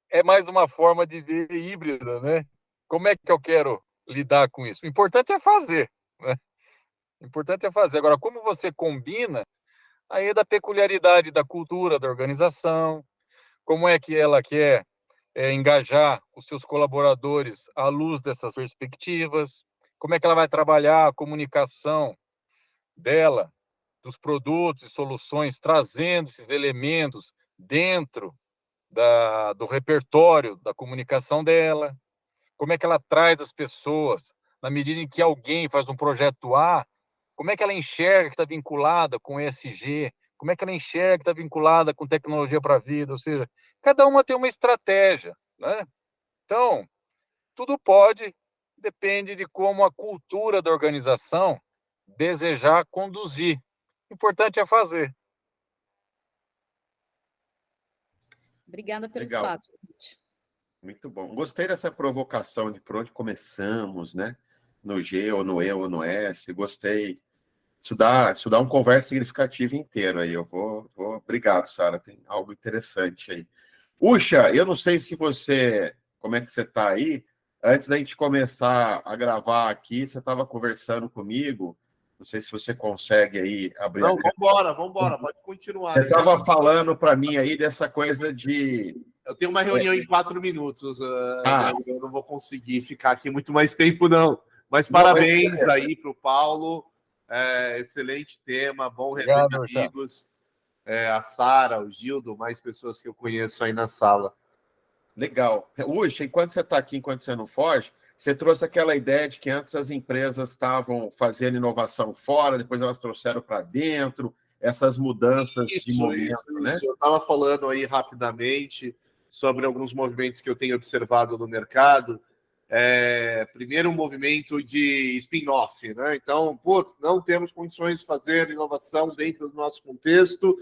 é mais uma forma de ver híbrida, né? Como é que eu quero lidar com isso? O importante é fazer, né? O importante é fazer. Agora, como você combina, aí é da peculiaridade da cultura da organização, como é que ela quer engajar os seus colaboradores à luz dessas perspectivas, como é que ela vai trabalhar a comunicação dela, dos produtos e soluções, trazendo esses elementos dentro do repertório da comunicação dela, como é que ela traz as pessoas, na medida em que alguém faz um projeto A, como é que ela enxerga que está vinculada com ESG, como é que ela enxerga que está vinculada com tecnologia para a vida, ou seja, cada uma tem uma estratégia, né? Então, tudo pode, depende de como a cultura da organização desejar conduzir. O importante é fazer. Obrigada pelo Legal. espaço. Muito bom. Gostei dessa provocação de por onde começamos, né? No G, ou no E, ou no S. Gostei. Isso dá uma conversa significativa inteira aí. Obrigado, Sara. Tem algo interessante aí. Uxa, eu não sei se você... Como é que você está aí? Antes da gente começar a gravar aqui, você estava conversando comigo. Não sei se você consegue aí abrir Não, vambora. Pode continuar. Você estava falando para mim aí dessa coisa de... Eu tenho uma reunião em 4 minutos. Eu não vou conseguir ficar aqui muito mais tempo, não. Mas parabéns aí para o Paulo. Excelente tema, bom rever amigos. A Sara, o Gildo, mais pessoas que eu conheço aí na sala. Legal. Uxa, enquanto você está aqui, enquanto você não foge, você trouxe aquela ideia de que antes as empresas estavam fazendo inovação fora, depois elas trouxeram para dentro, essas mudanças de momento, né? Eu estava falando aí rapidamente sobre alguns movimentos que eu tenho observado no mercado, primeiro um movimento de spin-off, né? Então, putz, não temos condições de fazer inovação dentro do nosso contexto,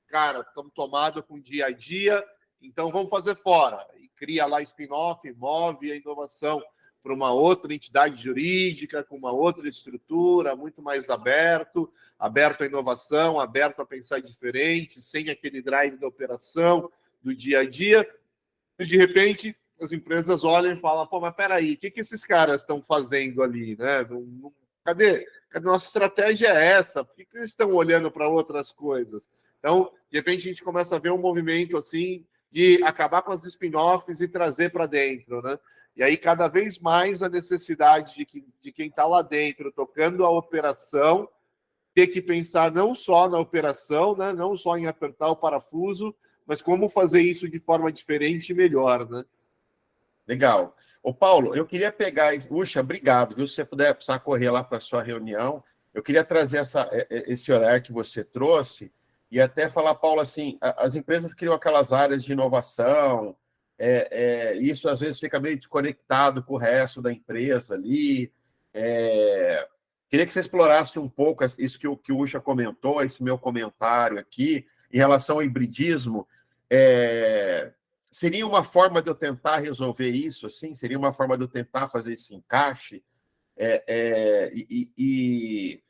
cara, estamos tomados com dia a dia, então vamos fazer fora. E cria lá spin-off, move a inovação para uma outra entidade jurídica, com uma outra estrutura, muito mais aberto à inovação, aberto a pensar diferente, sem aquele drive da operação, do dia a dia. E, de repente, as empresas olham e falam, pô, mas peraí, o que esses caras estão fazendo ali, né? Cadê nossa estratégia é essa? Por que eles estão olhando para outras coisas? Então, de repente, a gente começa a ver um movimento assim de acabar com as spin-offs e trazer para dentro, né? E aí, cada vez mais, a necessidade de quem está lá dentro, tocando a operação, ter que pensar não só na operação, né? Não só em apertar o parafuso, mas como fazer isso de forma diferente e melhor, né? Legal. Ô, Paulo, eu queria pegar... Puxa, obrigado, viu? Se você puder precisar correr lá para a sua reunião, eu queria trazer esse olhar que você trouxe e até falar, Paulo, assim, as empresas criam aquelas áreas de inovação, isso às vezes fica meio desconectado com o resto da empresa ali. Queria que você explorasse um pouco isso que o Ucha comentou, esse meu comentário aqui, em relação ao hibridismo. Seria uma forma de eu tentar resolver isso, assim? Seria uma forma de eu tentar fazer esse encaixe? E,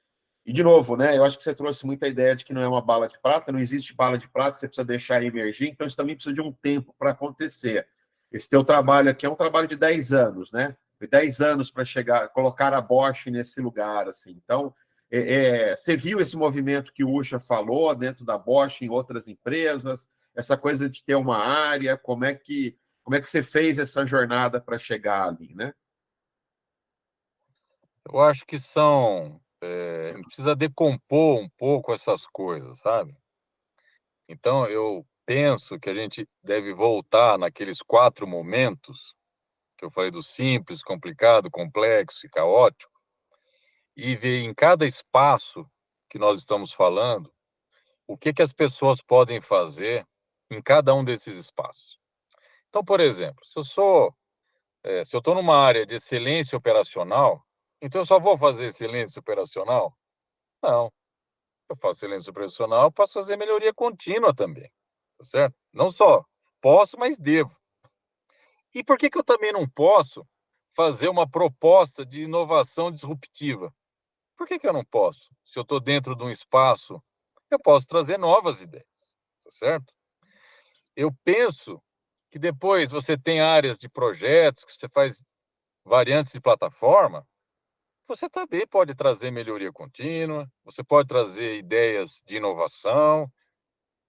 de novo, né, eu acho que você trouxe muita ideia de que não é uma bala de prata, não existe bala de prata, você precisa deixar emergir, então isso também precisa de um tempo para acontecer. Esse teu trabalho aqui é um trabalho de 10 anos, né? 10 anos para colocar a Bosch nesse lugar, assim. Então, você viu esse movimento que o Ucha falou dentro da Bosch em outras empresas, essa coisa de ter uma área, como é que você fez essa jornada para chegar ali, né? Eu acho que precisa decompor um pouco essas coisas, sabe? Então, eu penso que a gente deve voltar naqueles 4 momentos que eu falei do simples, complicado, complexo e caótico, e ver em cada espaço que nós estamos falando o que as pessoas podem fazer em cada um desses espaços. Então, por exemplo, se eu estou numa área de excelência operacional, então eu só vou fazer excelência operacional? Não. Eu faço excelência operacional, posso fazer melhoria contínua também, tá certo? Não só posso, mas devo. E por que eu também não posso fazer uma proposta de inovação disruptiva? Por que eu não posso? Se eu estou dentro de um espaço, eu posso trazer novas ideias, tá certo? Eu penso que depois você tem áreas de projetos, que você faz variantes de plataforma, você também pode trazer melhoria contínua, você pode trazer ideias de inovação,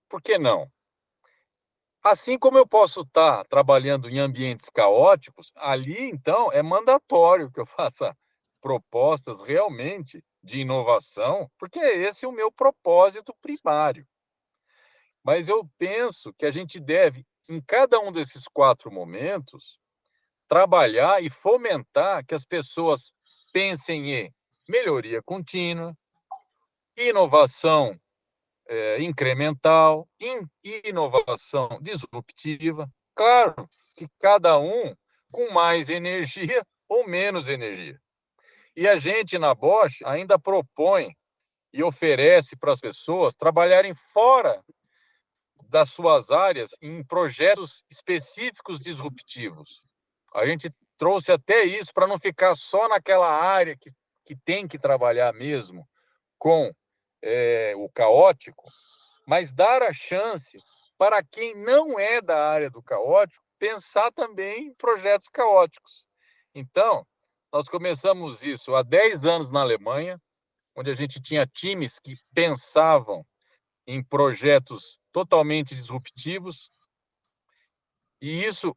por que não? Assim como eu posso estar trabalhando em ambientes caóticos, ali, então, é mandatório que eu faça propostas realmente de inovação, porque esse é o meu propósito primário. Mas eu penso que a gente deve, em cada um desses 4 momentos, trabalhar e fomentar que as pessoas pensem em melhoria contínua, inovação incremental, inovação disruptiva. Claro que cada um com mais energia ou menos energia. E a gente, na Bosch, ainda propõe e oferece para as pessoas trabalharem fora das suas áreas em projetos específicos disruptivos. A gente trouxe até isso para não ficar só naquela área que tem que trabalhar mesmo com o caótico, mas dar a chance para quem não é da área do caótico pensar também em projetos caóticos. Então, nós começamos isso há 10 anos na Alemanha, onde a gente tinha times que pensavam em projetos totalmente disruptivos, e isso,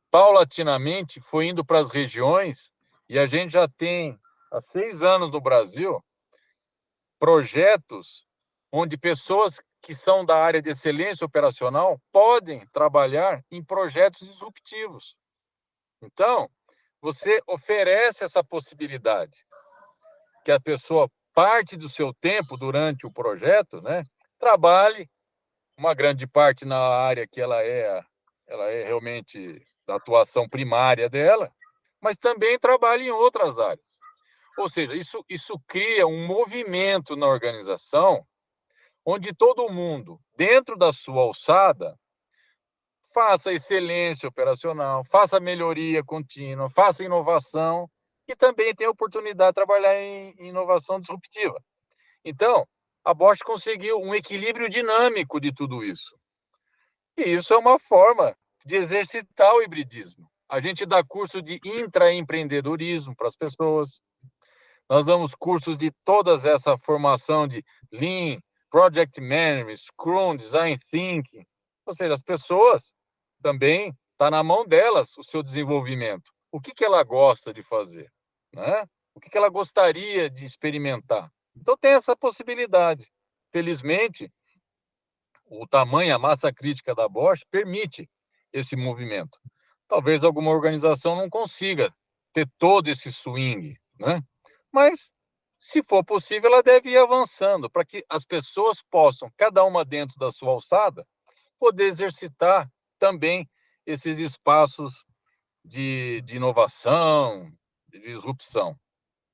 paulatinamente, foi indo para as regiões, e a gente já tem, há 6 anos no Brasil, projetos onde pessoas que são da área de excelência operacional podem trabalhar em projetos disruptivos. Então, você oferece essa possibilidade, que a pessoa parte do seu tempo durante o projeto, né, trabalhe uma grande parte na área que ela é ela é realmente da atuação primária dela, mas também trabalha em outras áreas. Ou seja, isso cria um movimento na organização onde todo mundo, dentro da sua alçada, faça excelência operacional, faça melhoria contínua, faça inovação e também tem a oportunidade de trabalhar em inovação disruptiva. Então, a Bosch conseguiu um equilíbrio dinâmico de tudo isso. E isso é uma forma de exercitar o hibridismo. A gente dá curso de intraempreendedorismo para as pessoas. Nós damos cursos de toda essa formação de Lean, Project Management, Scrum, Design Thinking. Ou seja, as pessoas também, está na mão delas o seu desenvolvimento. O que ela gosta de fazer? Né? O que ela gostaria de experimentar? Então, tem essa possibilidade. Felizmente, o tamanho, a massa crítica da Bosch permite esse movimento. Talvez alguma organização não consiga ter todo esse swing, né? Mas, se for possível, ela deve ir avançando para que as pessoas possam, cada uma dentro da sua alçada, poder exercitar também esses espaços de inovação, de disrupção.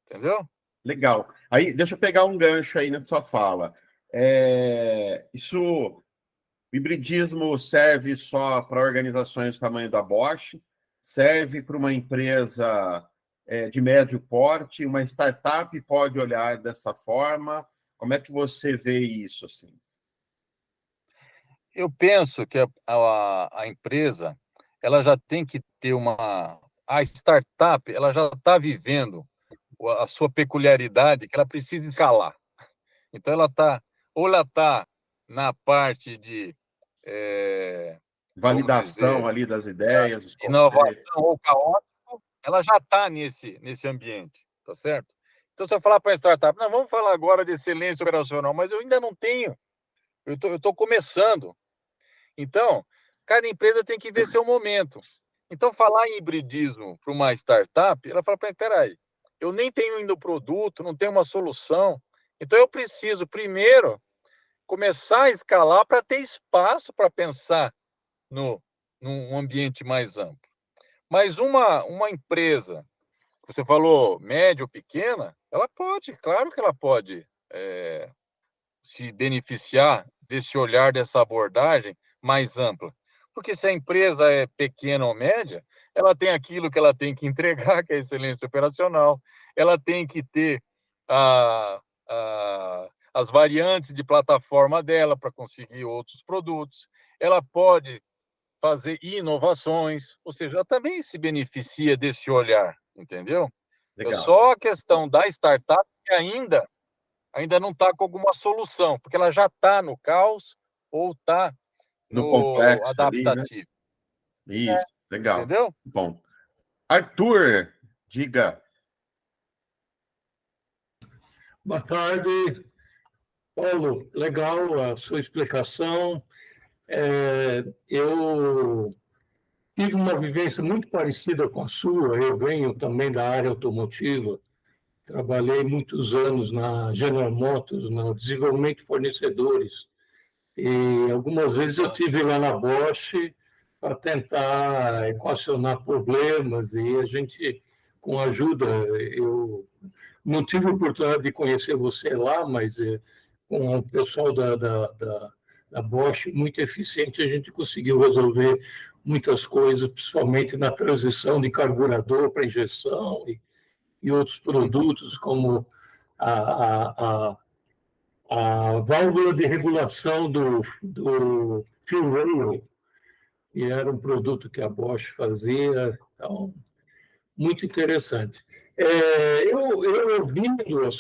Entendeu? Legal. Aí, deixa eu pegar um gancho aí na sua fala. O hibridismo serve só para organizações do tamanho da Bosch? Serve para uma empresa de médio porte? Uma startup pode olhar dessa forma? Como é que você vê isso? Assim? Eu penso que a empresa ela já tem que ter a startup ela já está vivendo a sua peculiaridade que ela precisa escalar. Então ela está na parte de validação ali das ideias, inovação ou caótico, ela já está nesse ambiente, tá certo? Então se eu falar para a startup, não, vamos falar agora de excelência operacional, mas eu ainda não tenho, eu estou começando. Então, cada empresa tem que ver seu momento. Então, falar em hibridismo para uma startup, ela fala, peraí, eu nem tenho ainda o produto, não tenho uma solução, então eu preciso, primeiro, começar a escalar para ter espaço para pensar num ambiente mais amplo. Mas uma empresa, você falou média ou pequena, ela pode, claro que ela pode se beneficiar desse olhar, dessa abordagem mais ampla. Porque se a empresa é pequena ou média, ela tem aquilo que ela tem que entregar, que é a excelência operacional, ela tem que ter as variantes de plataforma dela para conseguir outros produtos, ela pode fazer inovações, ou seja, ela também se beneficia desse olhar, entendeu? Legal. É só a questão da startup que ainda não está com alguma solução, porque ela já está no caos ou está no complexo adaptativo. Ali, né? Isso, legal. Entendeu? Bom. Arthur, diga. Boa tarde, Paulo. Legal a sua explicação. Eu tive uma vivência muito parecida com a sua. Eu venho também da área automotiva. Trabalhei muitos anos na General Motors, no desenvolvimento de fornecedores. E algumas vezes eu tive lá na Bosch para tentar equacionar problemas e a gente, com ajuda, eu não tive a oportunidade de conhecer você lá, mas com o pessoal da Bosch, muito eficiente, a gente conseguiu resolver muitas coisas, principalmente na transição de carburador para injeção e outros produtos, como a válvula de regulação do fuel rail, que era um produto que a Bosch fazia, então, muito interessante. Eu ouvindo a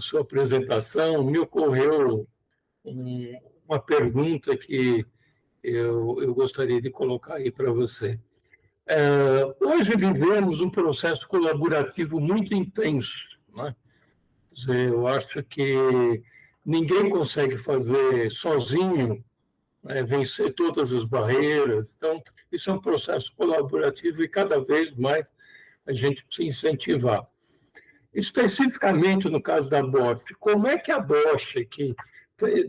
sua apresentação, me ocorreu uma pergunta que eu gostaria de colocar aí para você. Hoje vivemos um processo colaborativo muito intenso, né? Eu acho que ninguém consegue fazer sozinho, vencer todas as barreiras. Então, isso é um processo colaborativo e cada vez mais a gente precisa incentivar. Especificamente no caso da Bosch, como é que a Bosch, que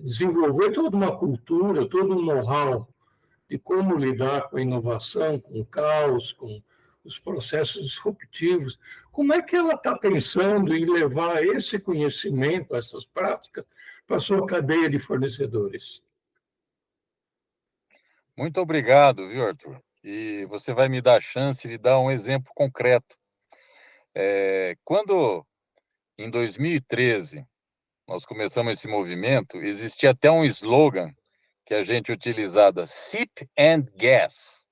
desenvolveu toda uma cultura, todo um know-how de como lidar com a inovação, com o caos, com os processos disruptivos. Como é que ela está pensando em levar esse conhecimento, essas práticas, para a sua cadeia de fornecedores? Muito obrigado, viu, Arthur? E você vai me dar a chance de dar um exemplo concreto. Quando, em 2013, nós começamos esse movimento, existia até um slogan que a gente utilizava, Sip and Gas,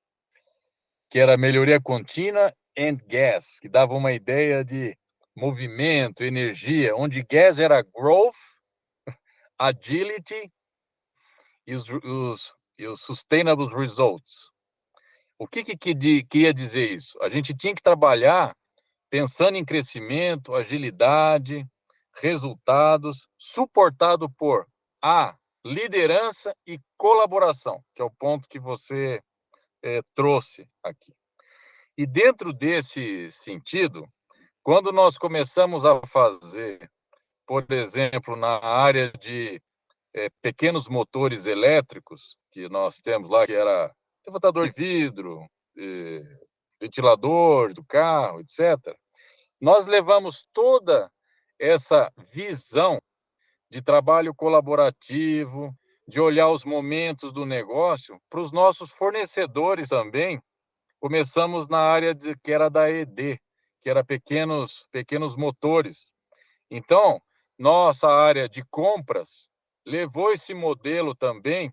que era melhoria contínua and gas, que dava uma ideia de movimento, energia, onde gas era growth, agility e os sustainable results. O que queria dizer isso? A gente tinha que trabalhar pensando em crescimento, agilidade, resultados, suportado por liderança e colaboração, que é o ponto que você trouxe aqui. E dentro desse sentido, quando nós começamos a fazer, por exemplo, na área de pequenos motores elétricos, que nós temos lá, que era levantador de vidro, ventilador do carro, etc., nós levamos toda essa visão de trabalho colaborativo, de olhar os momentos do negócio para os nossos fornecedores também. Começamos na área que era da ED, que era pequenos motores. Então, nossa área de compras levou esse modelo também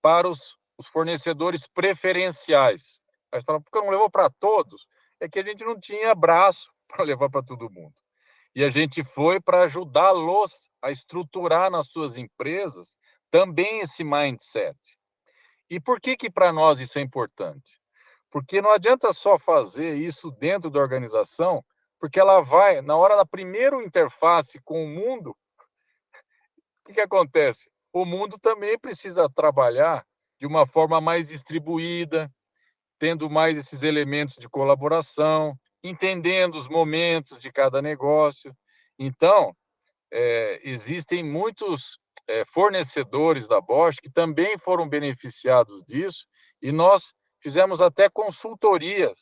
para os fornecedores preferenciais. Mas fala, por que não levou para todos? É que a gente não tinha braço para levar para todo mundo. E a gente foi para ajudá-los a estruturar nas suas empresas também esse mindset. E por que para nós isso é importante? Porque não adianta só fazer isso dentro da organização, porque ela vai, na hora da primeira interface com o mundo, o que acontece? O mundo também precisa trabalhar de uma forma mais distribuída, tendo mais esses elementos de colaboração, entendendo os momentos de cada negócio. Então, existem muitos fornecedores da Bosch que também foram beneficiados disso, e nós fizemos até consultorias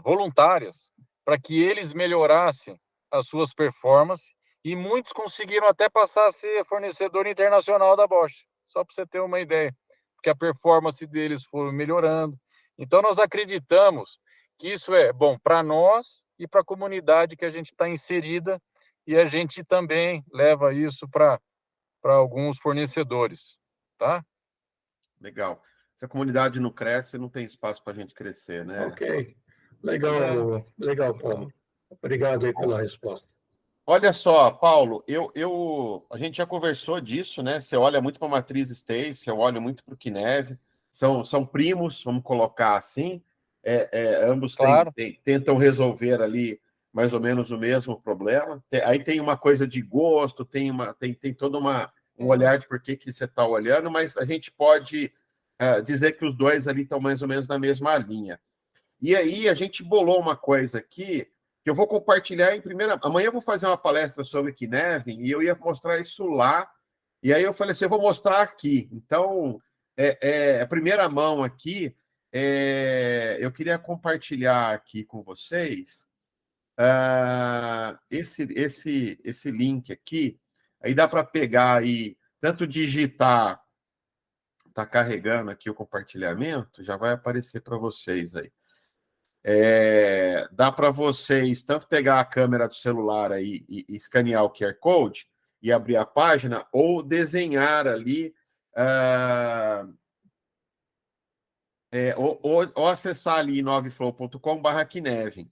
voluntárias para que eles melhorassem as suas performances, e muitos conseguiram até passar a ser fornecedor internacional da Bosch, só para você ter uma ideia, porque a performance deles foi melhorando. Então, nós acreditamos que isso é bom para nós e para a comunidade que a gente está inserida, e a gente também leva isso para alguns fornecedores, tá? Legal. Se a comunidade não cresce, não tem espaço para a gente crescer, né? Ok. Legal, Paulo. Obrigado aí pela resposta. Olha só, Paulo, a gente já conversou disso, né? Você olha muito para a matriz Stacy, eu olho muito para o Kinev, são primos, vamos colocar assim, ambos Claro. tentam resolver ali mais ou menos o mesmo problema. Aí tem uma coisa de gosto, tem todo um olhar de por que você está olhando, mas a gente pode dizer que os dois ali estão mais ou menos na mesma linha. E aí a gente bolou uma coisa aqui que eu vou compartilhar em primeira... Amanhã eu vou fazer uma palestra sobre Kinevin e eu ia mostrar isso lá. E aí eu falei assim, eu vou mostrar aqui. Então, a primeira mão aqui, eu queria compartilhar aqui com vocês esse link aqui. Aí dá para pegar aí, tanto digitar, está carregando aqui o compartilhamento, já vai aparecer para vocês aí. Dá para vocês tanto pegar a câmera do celular aí e escanear o QR Code e abrir a página, ou desenhar ali, ou acessar ali noveflow.com/Kinevin.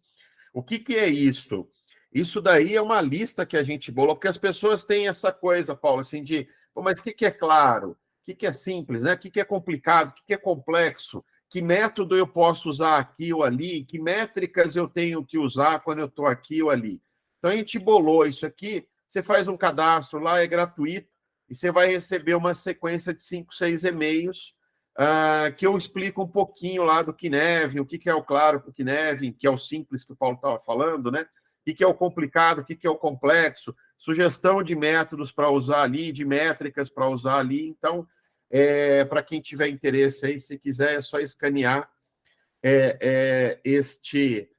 O que é isso? Isso daí é uma lista que a gente bolou, porque as pessoas têm essa coisa, Paulo, assim, de, mas o que é claro? O que é simples, né? O que é complicado? O que é complexo? Que método eu posso usar aqui ou ali? Que métricas eu tenho que usar quando eu estou aqui ou ali? Então, a gente bolou isso aqui. Você faz um cadastro lá, é gratuito, e você vai receber uma sequência de 5, 6 e-mails que eu explico um pouquinho lá do Kinevin, o que é o claro para o Kinevin, que é o simples que o Paulo estava falando, né? O que é o complicado, o que é o complexo, sugestão de métodos para usar ali, de métricas para usar ali. Então, Para quem tiver interesse aí, se quiser, é só escanear este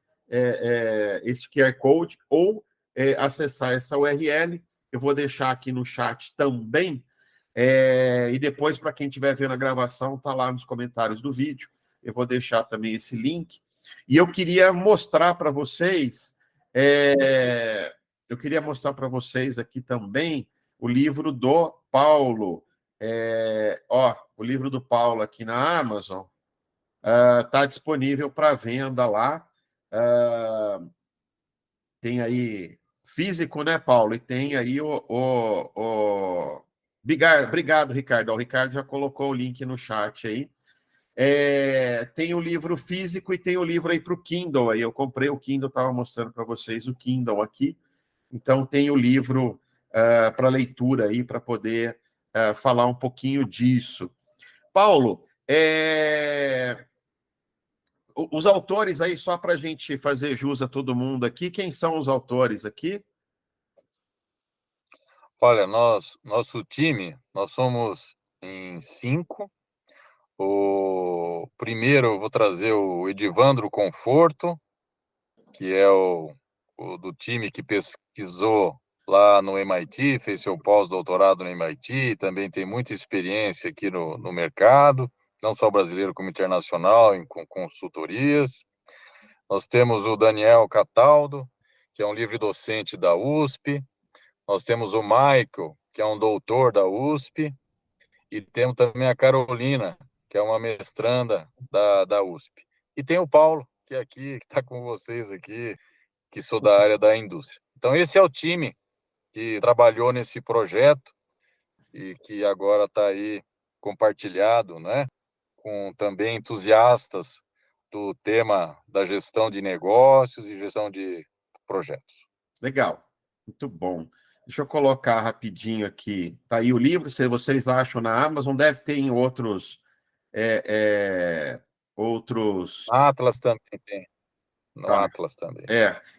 QR Code ou acessar essa URL. Eu vou deixar aqui no chat também. E depois, para quem estiver vendo a gravação, está lá nos comentários do vídeo. Eu vou deixar também esse link. E eu queria mostrar para vocês, aqui também o livro do Paulo. O livro do Paulo aqui na Amazon está disponível para venda lá. Tem aí físico, né, Paulo? E tem aí Obrigado, Ricardo. O Ricardo já colocou o link no chat aí. Tem o livro físico e tem o livro aí para o Kindle. Aí eu comprei o Kindle, estava mostrando para vocês o Kindle aqui. Então tem o livro para leitura aí, para poder falar um pouquinho disso. Paulo, os autores aí, só para a gente fazer jus a todo mundo aqui, quem são os autores aqui? Olha, nosso time, nós somos em 5. O primeiro eu vou trazer o Edivandro Conforto, que é o do time que pesquisou lá no MIT, fez seu pós-doutorado no MIT, também tem muita experiência aqui no mercado, não só brasileiro como internacional, com consultorias. Nós temos o Daniel Cataldo, que é um livre-docente da USP. Nós temos o Michael, que é um doutor da USP. E temos também a Carolina, que é uma mestranda da USP. E tem o Paulo, que é aqui, que está com vocês aqui, que sou da área da indústria. Então, esse é o time que trabalhou nesse projeto e que agora está aí compartilhado, né, com também entusiastas do tema da gestão de negócios e gestão de projetos. Legal, muito bom. Deixa eu colocar rapidinho aqui. Está aí o livro, se vocês acham na Amazon, deve ter em outros... Atlas também tem. No Atlas também.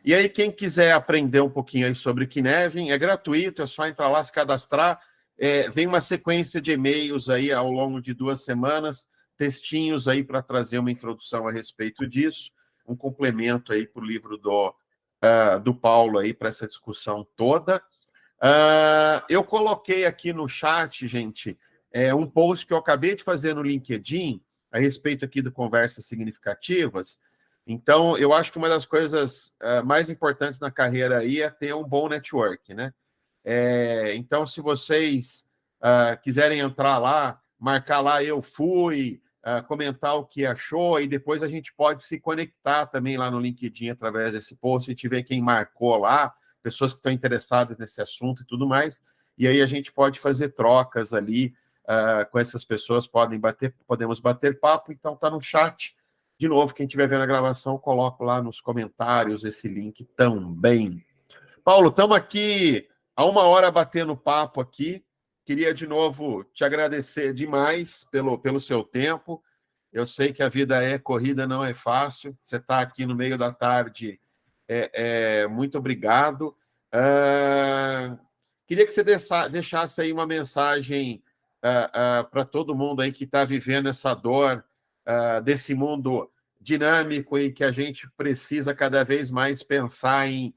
E aí, quem quiser aprender um pouquinho aí sobre Kinevin, é gratuito, é só entrar lá, se cadastrar. Vem uma sequência de e-mails aí ao longo de 2 semanas, textinhos aí para trazer uma introdução a respeito disso, um complemento aí para o livro do Paulo aí para essa discussão toda. Eu coloquei aqui no chat, gente, um post que eu acabei de fazer no LinkedIn a respeito aqui do Conversas Significativas. Então, eu acho que uma das coisas mais importantes na carreira aí é ter um bom network, né? Então, se vocês quiserem entrar lá, marcar lá, eu fui, comentar o que achou, e depois a gente pode se conectar também lá no LinkedIn através desse post, a gente vê quem marcou lá, pessoas que estão interessadas nesse assunto e tudo mais, e aí a gente pode fazer trocas ali com essas pessoas, podemos bater papo, então está no chat. De novo, quem estiver vendo a gravação, coloco lá nos comentários esse link também. Paulo, estamos aqui há 1 hora batendo papo aqui. Queria, de novo, te agradecer demais pelo seu tempo. Eu sei que a vida é corrida, não é fácil. Você está aqui no meio da tarde. Muito obrigado. Queria que você deixasse aí uma mensagem para todo mundo aí que está vivendo essa dor desse mundo dinâmico e que a gente precisa cada vez mais pensar em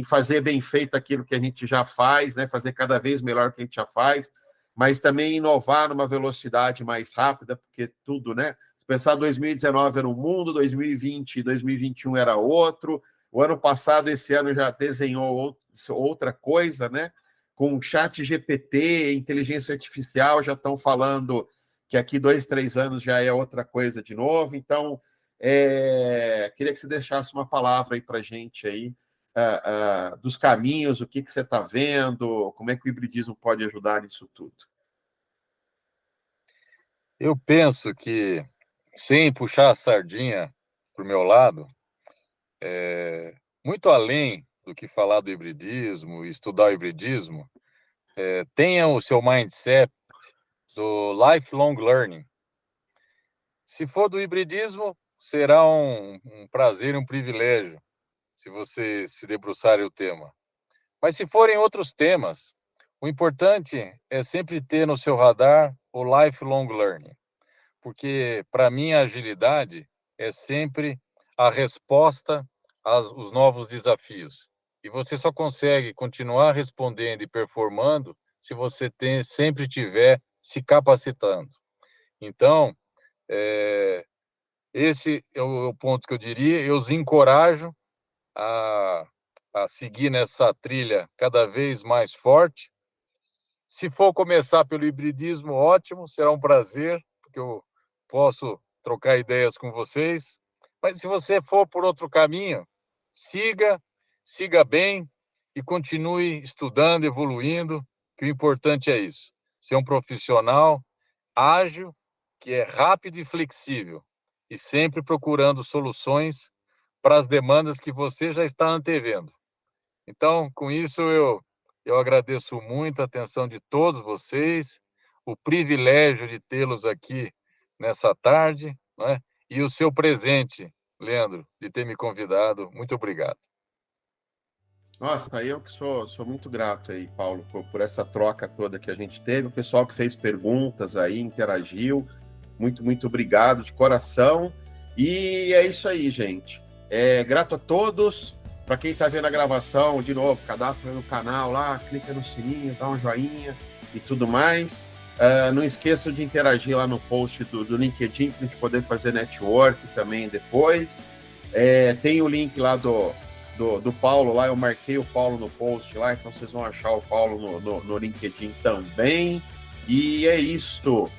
fazer bem feito aquilo que a gente já faz, né? Fazer cada vez melhor o que a gente já faz, mas também inovar numa velocidade mais rápida, porque tudo, né? Se pensar 2019 era um mundo, 2020 e 2021 era outro, o ano passado, esse ano já desenhou outra coisa, né? Com o chat GPT, inteligência artificial, já estão falando que aqui 2, 3 anos já é outra coisa de novo. Então, queria que você deixasse uma palavra aí para a gente aí, dos caminhos, o que você está vendo, como é que o hibridismo pode ajudar nisso tudo. Eu penso que, sem puxar a sardinha para o meu lado, muito além do que falar do hibridismo e estudar o hibridismo, tenha o seu mindset do lifelong learning. Se for do hibridismo, será um prazer e um privilégio, se você se debruçar o tema. Mas se forem outros temas, O importante é sempre ter no seu radar o lifelong learning, porque para mim a agilidade é sempre a resposta aos novos desafios. E você só consegue continuar respondendo e performando se você sempre tiver se capacitando. Então, esse é o ponto que eu diria. Eu os encorajo a seguir nessa trilha cada vez mais forte. Se for começar pelo hibridismo, ótimo, será um prazer, porque eu posso trocar ideias com vocês. Mas se você for por outro caminho, siga bem e continue estudando, evoluindo, que o importante é isso. Ser um profissional ágil, que é rápido e flexível, e sempre procurando soluções para as demandas que você já está antevendo. Então, com isso, eu agradeço muito a atenção de todos vocês, o privilégio de tê-los aqui nessa tarde, né? E o seu presente, Leandro, de ter me convidado. Muito obrigado. Nossa, eu que sou muito grato aí, Paulo, por essa troca toda que a gente teve. O pessoal que fez perguntas aí, interagiu. Muito obrigado de coração. E é isso aí, gente. Grato a todos. Para quem está vendo a gravação, de novo, cadastra no canal lá, clica no sininho, dá um joinha e tudo mais. Não esqueçam de interagir lá no post do LinkedIn para a gente poder fazer network também depois. Tem o link lá do Paulo lá, eu marquei o Paulo no post lá, então vocês vão achar o Paulo no LinkedIn também. E é isto.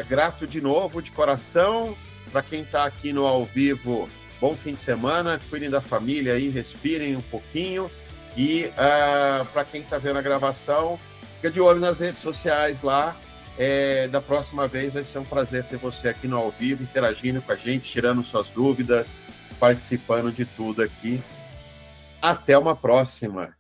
Grato de novo, de coração. Para quem está aqui no ao vivo, bom fim de semana, cuidem da família aí, respirem um pouquinho. E para quem está vendo a gravação, fica de olho nas redes sociais lá. Da próxima vez vai ser um prazer ter você aqui no ao vivo, interagindo com a gente, tirando suas dúvidas, participando de tudo aqui. Até uma próxima!